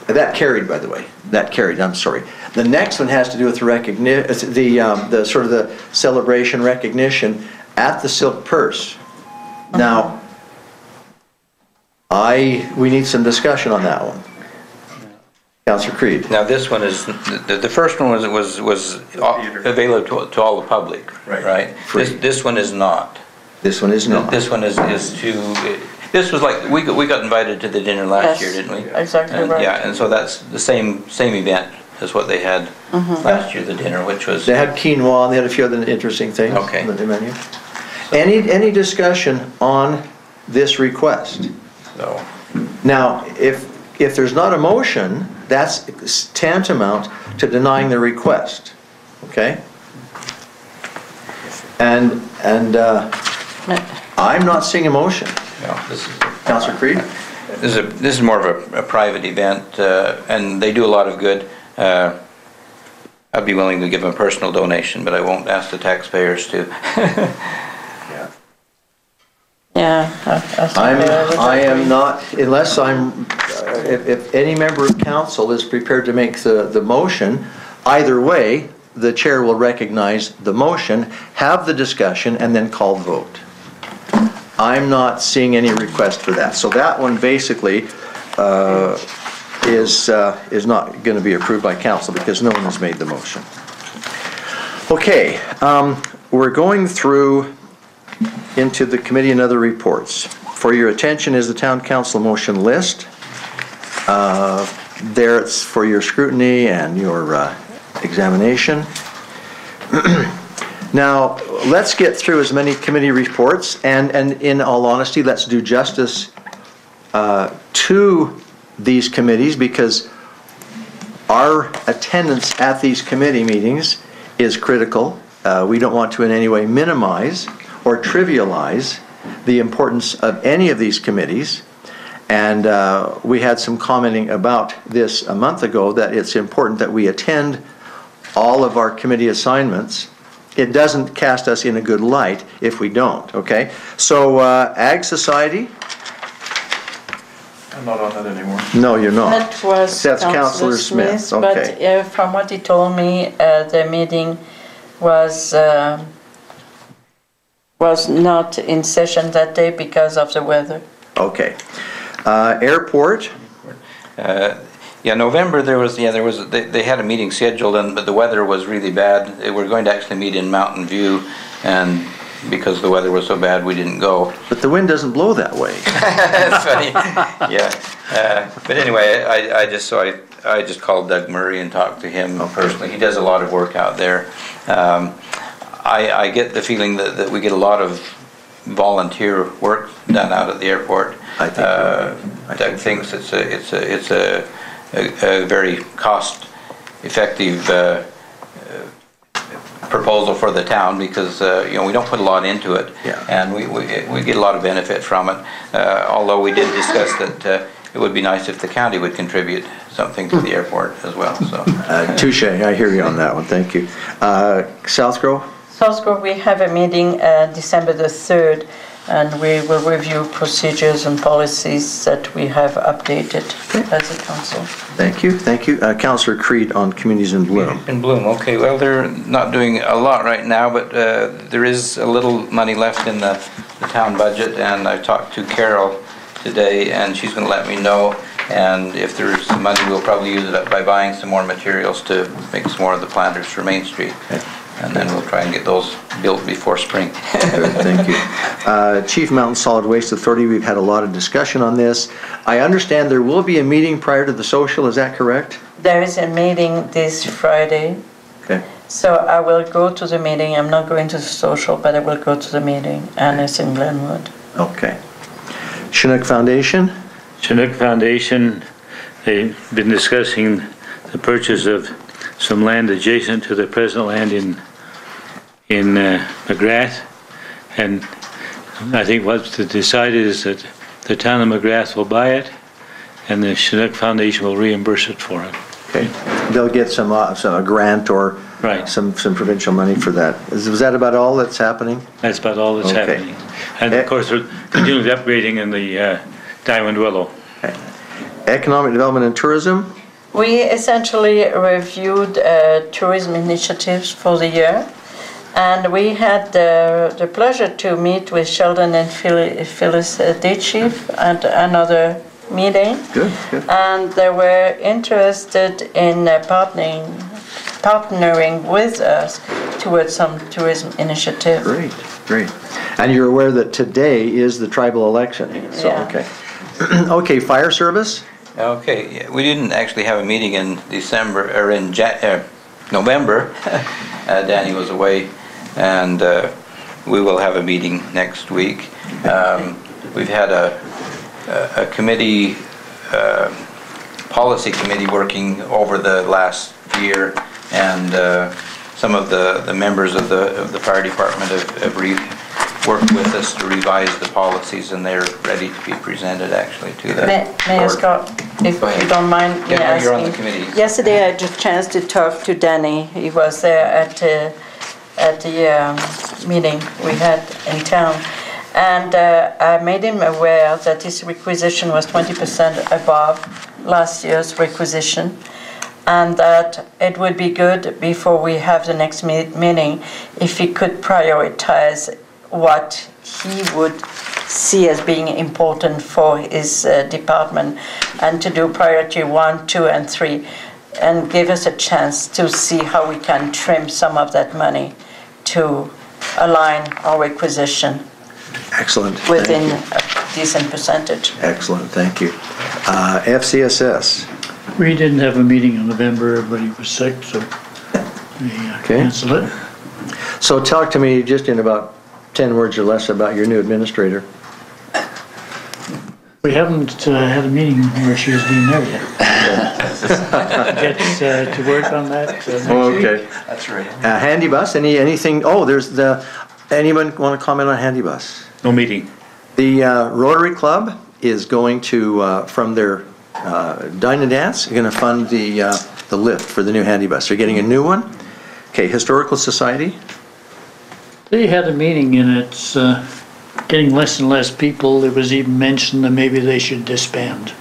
That carried, by the way. That carried. I'm sorry. The next one has to do with the sort of the celebration recognition at the Silk Purse. Now, we need some discussion on that one. Councillor Creed. Now this one is, the first one was available to all the public, right? This one is not. This one is not. This one is to, this was like, we got invited to the dinner last year, didn't we? Exactly And, right. yeah, and so that's the same event as what they had last year, the dinner, which was. They had quinoa and they had a few other interesting things Okay. on the menu. Any discussion on this request? So. Now, if there's not a motion, that's tantamount to denying the request, okay? And I'm not seeing a motion. No, this is. Councillor Creed? This is more of a private event, and they do a lot of good. I'd be willing to give them a personal donation, but I won't ask the taxpayers to. Yeah. I am not, unless if any member of council is prepared to make the motion, either way, the chair will recognize the motion, have the discussion, and then call the vote. I'm not seeing any request for that. So that one basically is not going to be approved by council because no one has made the motion. Okay, we're going through into the committee and other reports. For your attention is the town council motion list. There it's for your scrutiny and your examination. Now, let's get through as many committee reports, and in all honesty, let's do justice to these committees, because our attendance at these committee meetings is critical. We don't want to in any way minimize or trivialize the importance of any of these committees. And we had some commenting about this a month ago, that it's important that we attend all of our committee assignments. It doesn't cast us in a good light if we don't, okay? So Ag Society? I'm not on that anymore. No, you're not. That was That's Councillor Smith, okay. But from what he told me, the meeting was not in session that day because of the weather. Okay. Airport? Yeah, November they had a meeting scheduled, but the weather was really bad. They were going to actually meet in Mountain View, and because the weather was so bad, we didn't go. But the wind doesn't blow that way. Funny. Yeah. But anyway, I just called Doug Murray and talked to him personally. He does a lot of work out there. I get the feeling that we get a lot of volunteer work done out at the airport. I think Doug thinks it's a very cost-effective proposal for the town, because we don't put a lot into it, and we get a lot of benefit from it. Although we did discuss that it would be nice if the county would contribute something to the airport as well. So touche. I hear you on that one. Thank you. South Grove. South Grove, we have a meeting December the 3rd, and we will review procedures and policies that we have updated as a council. Thank you. Thank you. Councillor Creed on Communities in Bloom. In Bloom, okay. Well, they're not doing a lot right now, but there is a little money left in the town budget, and I talked to Carol today, and she's going to let me know. And if there's some money, we'll probably use it up by buying some more materials to make some more of the planters for Main Street. Okay. And then we'll try and get those built before spring. Good, thank you. Chief Mountain Solid Waste Authority, we've had a lot of discussion on this. I understand there will be a meeting prior to the social, is that correct? There is a meeting this Friday. Okay. So I will go to the meeting. I'm not going to the social, but I will go to the meeting, and it's in Glenwood. Okay. Chinook Foundation? Chinook Foundation, they've been discussing the purchase of some land adjacent to the present land in McGrath, and I think what's decided is that the town of McGrath will buy it, and the Chinook Foundation will reimburse it for it. Okay, they'll get a grant or some provincial money for that. Was that about all that's happening? That's about all that's happening, and of course we're continually upgrading in the Diamond Willow. Okay. Economic Development and Tourism. We essentially reviewed tourism initiatives for the year, and we had the pleasure to meet with Sheldon and Phyllis Chief at another meeting. Good, good. And they were interested in partnering with us towards some tourism initiative. Great, great. And you're aware that today is the tribal election. So, okay. Okay, fire service? Okay, we didn't actually have a meeting in December, or in November. Danny was away, and we will have a meeting next week. We've had a committee, policy committee working over the last year, and some of the members of the fire department have worked with us to revise the policies, and they're ready to be presented actually to the Mayor Scott, if you don't mind me asking. You're on the committee. Yesterday I had a chance to talk to Danny. He was there at the meeting we had in town, and I made him aware that his requisition was 20% above last year's requisition, and that it would be good before we have the next meeting if he could prioritize what he would see as being important for his department, and to do priority 1, 2, and 3, and give us a chance to see how we can trim some of that money to align our requisition. Excellent. Within a decent percentage. Excellent, thank you. FCSS. We didn't have a meeting in November, everybody was sick, so we canceled it. So talk to me just in about 10 words or less about your new administrator. We haven't had a meeting where she has been there yet. Get to work on that next okay. week. That's right. Handy bus, anything? Oh, anyone want to comment on handy bus? No meeting. The Rotary Club is going to, from their Dine and Dance, going to fund the lift for the new handy bus. They're getting a new one. Okay, Historical Society. They had a meeting and it's getting less and less people. It was even mentioned that maybe they should disband.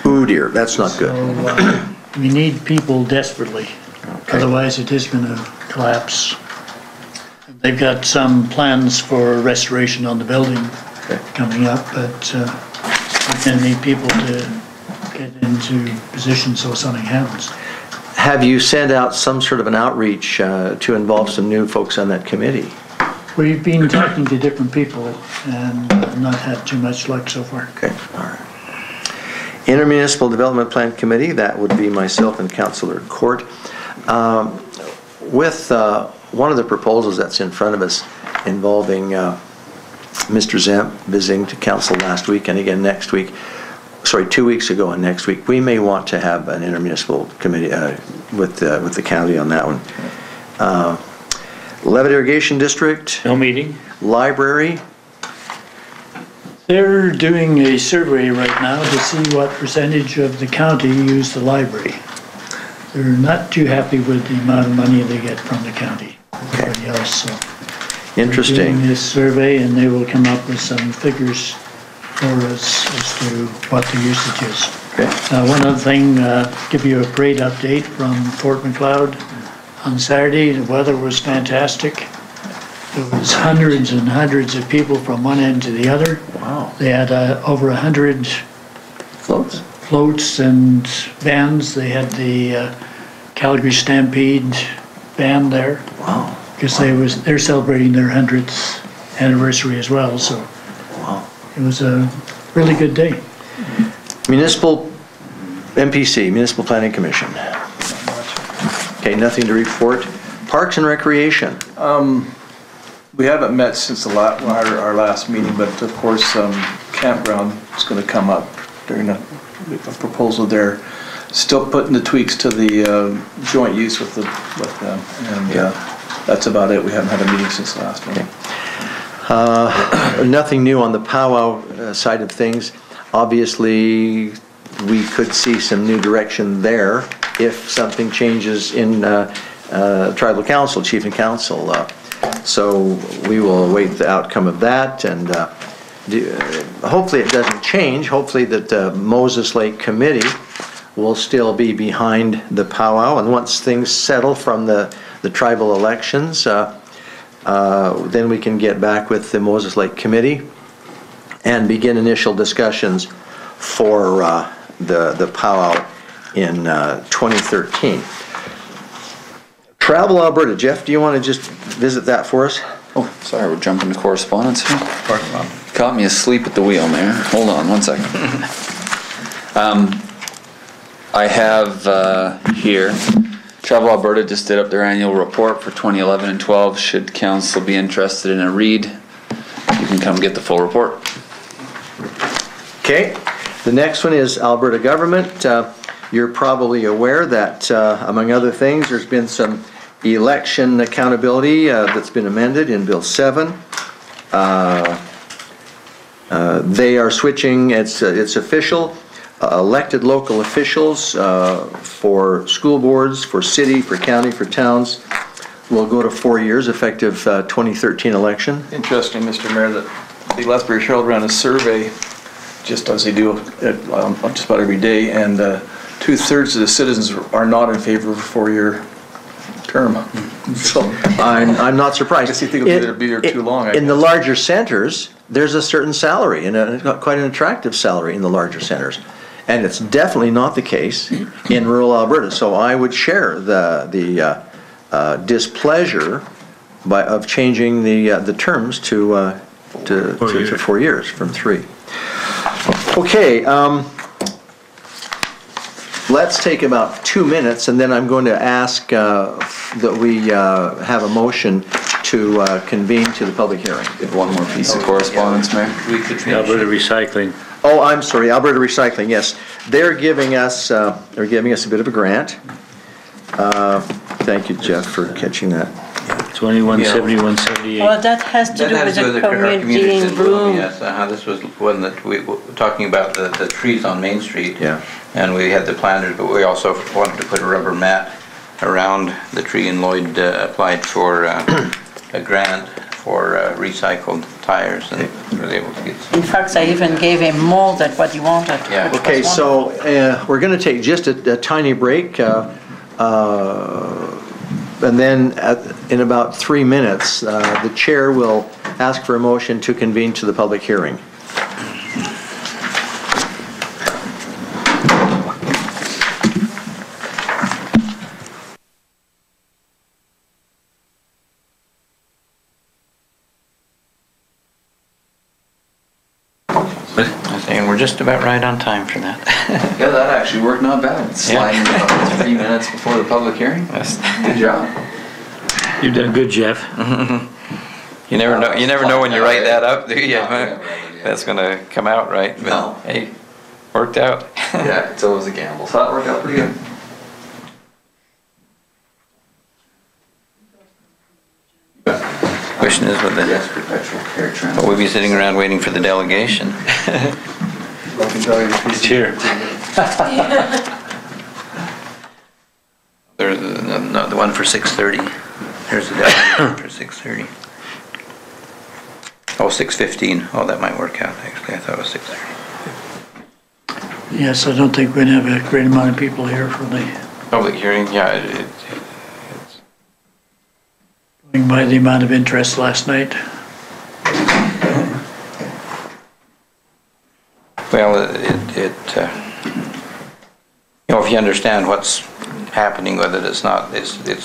Ooh dear, that's not good. So, we need people desperately. Okay. Otherwise it is going to collapse. They've got some plans for restoration on the building coming up, but we're going to need people to get into position so something happens. Have you sent out some sort of an outreach to involve some new folks on that committee? We've been talking to different people and not had too much luck so far. Okay, all right. Intermunicipal Development Plan Committee, that would be myself and Councillor Court. With one of the proposals that's in front of us involving Mr. Zemp visiting to council last week and again next week, sorry, 2 weeks ago and next week, we may want to have an intermunicipal committee with the county on that one. Levitt Irrigation District. No meeting? Library. They're doing a survey right now to see what percentage of the county use the library. They're not too happy with the amount of money they get from the county. Everybody else, so. Interesting. They're doing this survey and they will come up with some figures for us as to what the usage is. Okay. One other thing, give you a parade update from Fort McLeod. On Saturday, the weather was fantastic. There was hundreds and hundreds of people from one end to the other. Wow. They had over 100 floats and bands. They had the Calgary Stampede band there. Wow. Because they're celebrating their 100th anniversary as well. So wow. It was a really good day. Municipal MPC, Municipal Planning Commission. Okay, nothing to report. Parks and Recreation. We haven't met since our last meeting, but of course, campground is going to come up during a proposal there. Still putting the tweaks to the joint use with them, and that's about it. We haven't had a meeting since the last one. Okay. Nothing new on the powwow side of things. Obviously, we could see some new direction there if something changes in tribal council, chief and council. So we will await the outcome of that, and hopefully it doesn't change. Hopefully that the Moses Lake Committee will still be behind the powwow, and once things settle from the tribal elections, then we can get back with the Moses Lake Committee and begin initial discussions for the powwow in 2013. Travel Alberta. Jeff, do you want to just visit that for us? Oh, sorry, we're jumping to correspondence here. Caught me asleep at the wheel there. Hold on 1 second. I have here, Travel Alberta just did up their annual report for 2011 and 12. Should council be interested in a read, you can come get the full report. Okay. The next one is Alberta government. You're probably aware that, among other things, there's been some election accountability that's been amended in Bill 7. They are switching, it's official, elected local officials for school boards, for city, for county, for towns will go to 4 years effective 2013 election. Interesting, Mr. Mayor, that the Lethbridge Herald ran a survey, just as they do just about every day, and 2/3 of the citizens are not in favor of a 4-year term. So I'm not surprised. I guess you think it'll be there too long. In the larger centers, there's a certain salary, and quite an attractive salary in the larger centers. And it's definitely not the case in rural Alberta. So I would share the displeasure of changing the terms to 4 years from 3. Okay. Let's take about 2 minutes, and then I'm going to ask that we have a motion to convene to the public hearing. One more piece of correspondence, Mayor. Alberta Recycling. Oh, I'm sorry, Alberta Recycling, yes. They're giving us a bit of a grant. Thank you, Jeff, for catching that. 217178. Well, that has to do with the community room. Yes, this was one that we were talking about the trees on Main Street. Yeah. And we had the planters, but we also wanted to put a rubber mat around the tree, and Lloyd applied for a grant for recycled tires, and we were able to get some. In fact, I even gave him more than what he wanted. Yeah. Okay, so we're going to take just a tiny break. And then in about 3 minutes, the chair will ask for a motion to convene to the public hearing. And we're just about right on time for that. Yeah, that actually worked not bad. Sliding about 3 minutes before the public hearing. Good job. You've done good, Jeff. You never know. You never know when you write that up, do you? That's gonna come out right. But No. hey, worked out. Yeah, it's always a gamble. So that worked out pretty good. Question is what Yes, perpetual care transfer. we'll be sitting around waiting for the delegation. I can tell you It's here. There's the one for 6:30. There's the delegation for 6:30. Oh, 6:15. Oh, that might work out, actually. I thought it was 6:30. Yes, I don't think we're going to have a great amount of people here for the, Public hearing, yeah, it's, going by the amount of interest last night. well, you know, if you understand what's happening with it, it's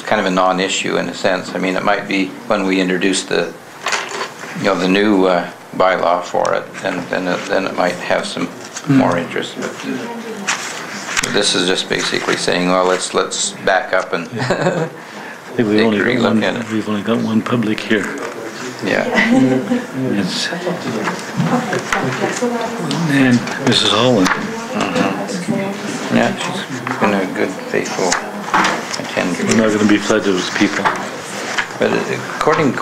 kind of a non-issue in a sense. I mean, it might be when we introduce the new bylaw for it, then it might have some more interest. But this is just basically saying, well, let's back up and I think we've only take a got look at it. we've only got one public here. Yeah. It's and Mrs. Holland. Yeah, she's been a good, faithful attender. We're not going to be flooded with people. But according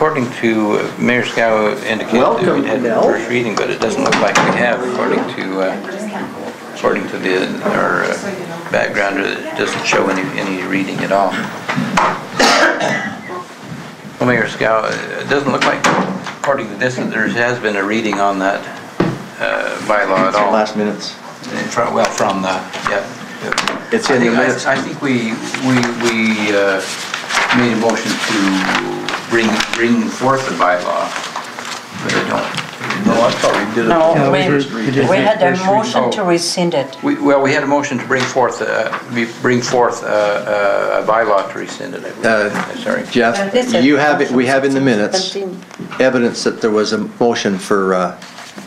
to Mayor Schow indicated that Welcome, we'd had the Dahl. first reading, but it doesn't look like we have, according to our background. It doesn't show any reading at all. Well, Mayor Schow, it doesn't look like, according to this, that there has been a reading on that bylaw at all. Last minutes. From the, yeah. It's in the minutes. I think we made a motion to bring forth the bylaw, but I don't. No, I thought we did it. No, Yeah, we we had a did. motion to rescind it. We had a motion to bring forth a bylaw to rescind it, I believe. Sorry. Jeff, we have in the minutes 17. evidence that there was a motion for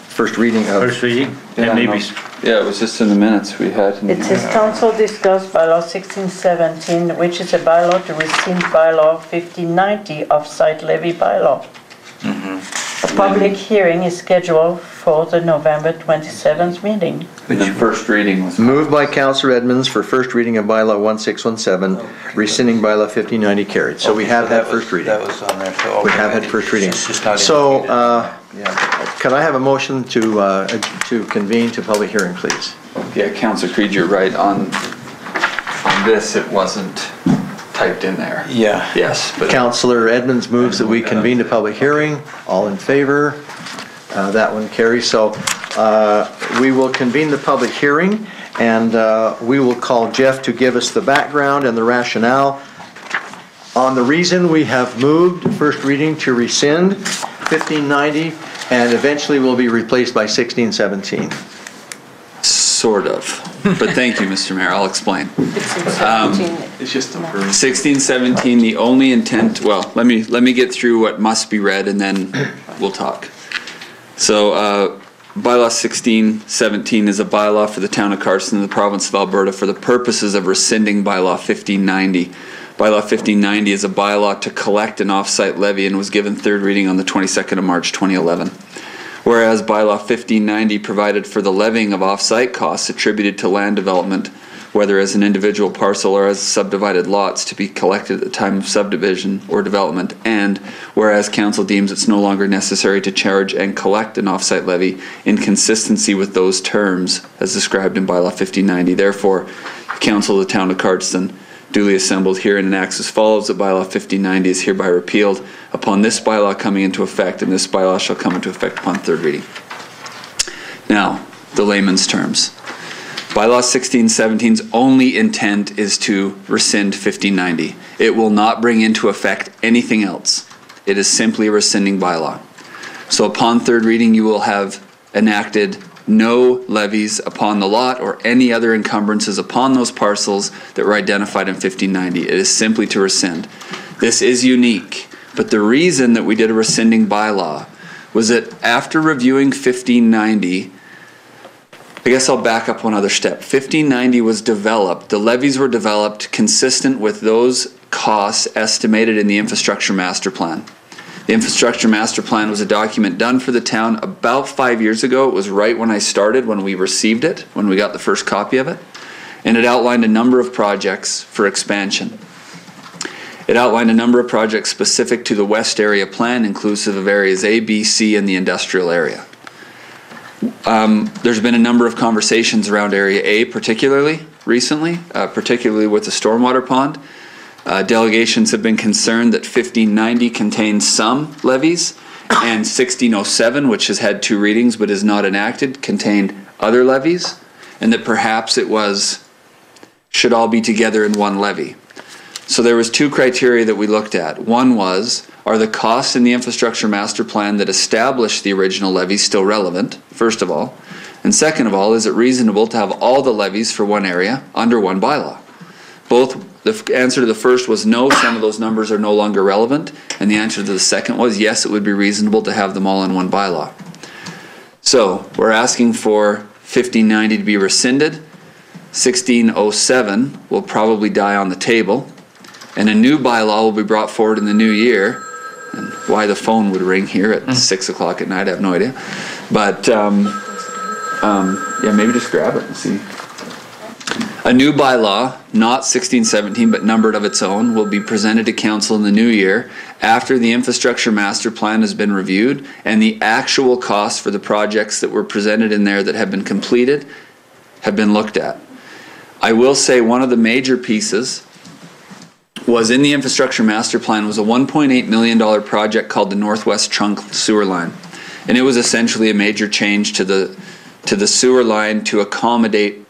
first reading of. First reading, and maybe Yeah, it was just in the minutes we had. It says council discussed bylaw 1617, which is a bylaw to rescind bylaw 1590 off-site levy bylaw. A public hearing is scheduled for the November 27th meeting. The first reading was. Moved by Councillor Edmonds for first reading of bylaw 1617, rescinding bylaw 1590 carried. So we have had first reading. That was on there, so. We have had first reading. It's just not So, indicated. can I have a motion to convene to public hearing, please? Yeah, Councillor Creed, you're right. On this, it wasn't typed in there. Yeah. Yes, but. Councillor Edmonds moves that we convene to public hearing. All in favor? That one carries. So we will convene the public hearing, and we will call Jeff to give us the background and the rationale on the reason we have moved first reading to rescind 1590 and eventually will be replaced by 1617. Sort of. But thank you, Mr. Mayor. I'll explain. 1617. It's just a version. 1617, the only intent, well, let me get through what must be read and then we'll talk. So, bylaw 1617 is a bylaw for the town of Cardston in the province of Alberta for the purposes of rescinding bylaw 1590. Bylaw 1590 is a bylaw to collect an off-site levy and was given third reading on the 22nd of March 2011. Whereas bylaw 1590 provided for the levying of off-site costs attributed to land development, whether as an individual parcel or as subdivided lots, to be collected at the time of subdivision or development, and whereas council deems it's no longer necessary to charge and collect an off-site levy in consistency with those terms as described in bylaw 1590. Therefore, the council of the town of Cardston duly assembled here and enacts as follows: that bylaw 1590 is hereby repealed upon this bylaw coming into effect, and this bylaw shall come into effect upon third reading. Now, the layman's terms. Bylaw 1617's only intent is to rescind 1590. It will not bring into effect anything else. It is simply a rescinding bylaw. So upon third reading, you will have enacted no levies upon the lot or any other encumbrances upon those parcels that were identified in 1590. It is simply to rescind. This is unique, but the reason that we did a rescinding bylaw was that after reviewing 1590, I guess I'll back up one other step. 1590 was developed, the levies were developed consistent with those costs estimated in the infrastructure master plan. The infrastructure master plan was a document done for the town about 5 years ago. It was right when I started, when we received it, when we got the first copy of it. And it outlined a number of projects for expansion. It outlined a number of projects specific to the West Area Plan, inclusive of areas A, B, C, and the industrial area. There's been a number of conversations around Area A, particularly recently, particularly with the stormwater pond. Delegations have been concerned that 1590 contains some levies, and 1607, which has had 2 readings but is not enacted, contained other levies, and that perhaps it should all be together in one levy. So there was 2 criteria that we looked at. One was, are the costs in the infrastructure master plan that established the original levy still relevant, first of all? And second of all, is it reasonable to have all the levies for one area under one bylaw? The answer to the first was no, some of those numbers are no longer relevant. And the answer to the second was yes, it would be reasonable to have them all in one bylaw. So we're asking for 1590 to be rescinded. 1607 will probably die on the table. And a new bylaw will be brought forward in the new year. And why the phone would ring here at 6 o'clock at night, I have no idea. But yeah, maybe just grab it and see. A new bylaw, not 1617 but numbered of its own, will be presented to council in the new year after the infrastructure master plan has been reviewed and the actual costs for the projects that were presented in there that have been completed have been looked at. I will say one of the major pieces was in the infrastructure master plan was a $1.8 million project called the Northwest Trunk Sewer Line. And it was essentially a major change to the sewer line to accommodate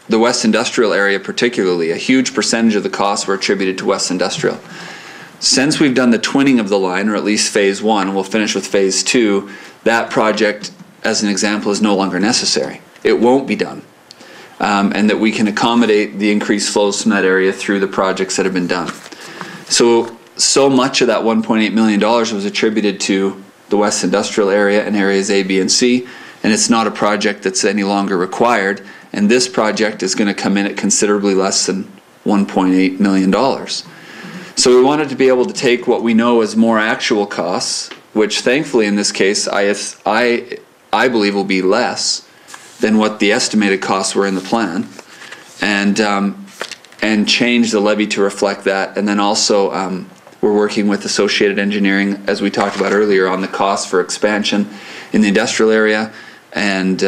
the West Industrial area particularly. A huge percentage of the costs were attributed to West Industrial. Since we've done the twinning of the line, or at least phase 1, we'll finish with phase 2, that project, as an example, is no longer necessary. It won't be done. And that we can accommodate the increased flows from that area through the projects that have been done. So much of that $1.8 million was attributed to the West Industrial area and areas A, B, and C, and it's not a project that's any longer required, and this project is going to come in at considerably less than $1.8 million. So we wanted to be able to take what we know as more actual costs, which thankfully in this case I believe will be less than what the estimated costs were in the plan, and change the levy to reflect that. And then also we're working with Associated Engineering, as we talked about earlier, on the cost for expansion in the industrial area and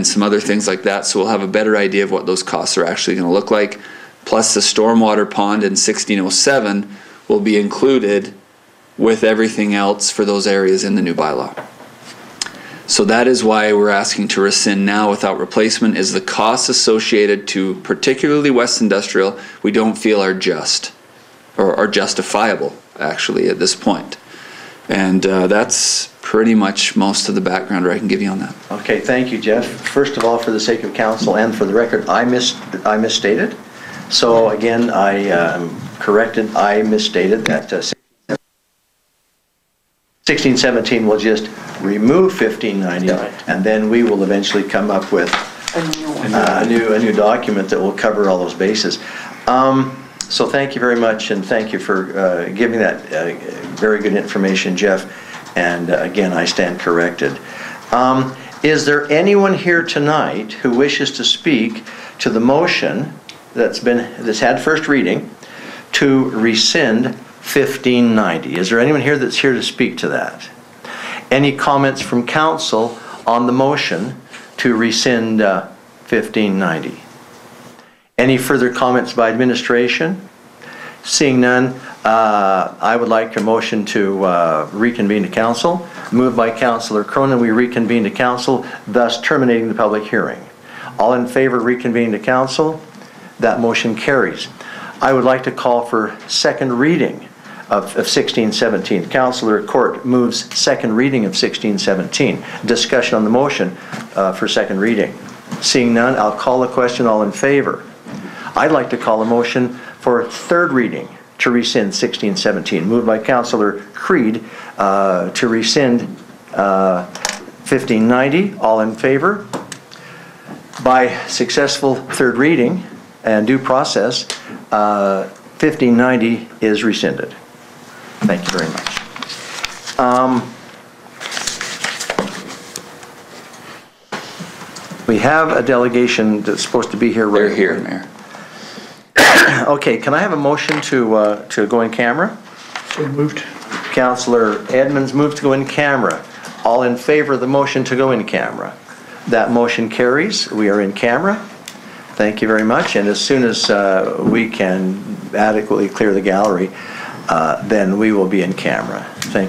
some other things like that. So we'll have a better idea of what those costs are actually going to look like. Plus the stormwater pond in 1607 will be included with everything else for those areas in the new bylaw. So that is why we're asking to rescind now without replacement, is the costs associated to particularly West Industrial we don't feel are just, or are justifiable actually at this point. And that's pretty much most of the background I can give you on that. Okay, thank you, Jeff. First of all, for the sake of council and for the record, I misstated. So again, I corrected, I misstated that 1617 will just remove 1590, and then we will eventually come up with a new document that will cover all those bases. So thank you very much, and thank you for giving that very good information, Jeff. And again, I stand corrected. Is there anyone here tonight who wishes to speak to the motion that's had first reading to rescind 1590? Is there anyone here that's here to speak to that? Any comments from council on the motion to rescind 1590? Any further comments by administration? Seeing none, I would like a motion to reconvene to council. Moved by Councillor Kronen, we reconvene to council, thus terminating the public hearing. All in favor of reconvening to council? That motion carries. I would like to call for second reading of 1617. Councillor Court moves second reading of 1617. Discussion on the motion for second reading. Seeing none, I'll call the question. All in favor? I'd like to call a motion for third reading to rescind 1617. Moved by Councillor Creed to rescind 1590. All in favor? By successful third reading and due process, 1590 is rescinded. Thank you very much. We have a delegation that's supposed to be here. They're here, Mayor. Okay, can I have a motion to go in camera? So moved. Councillor Edmonds moved to go in camera. All in favor of the motion to go in camera? That motion carries. We are in camera. Thank you very much. And as soon as we can adequately clear the gallery, then we will be in camera. Thank you.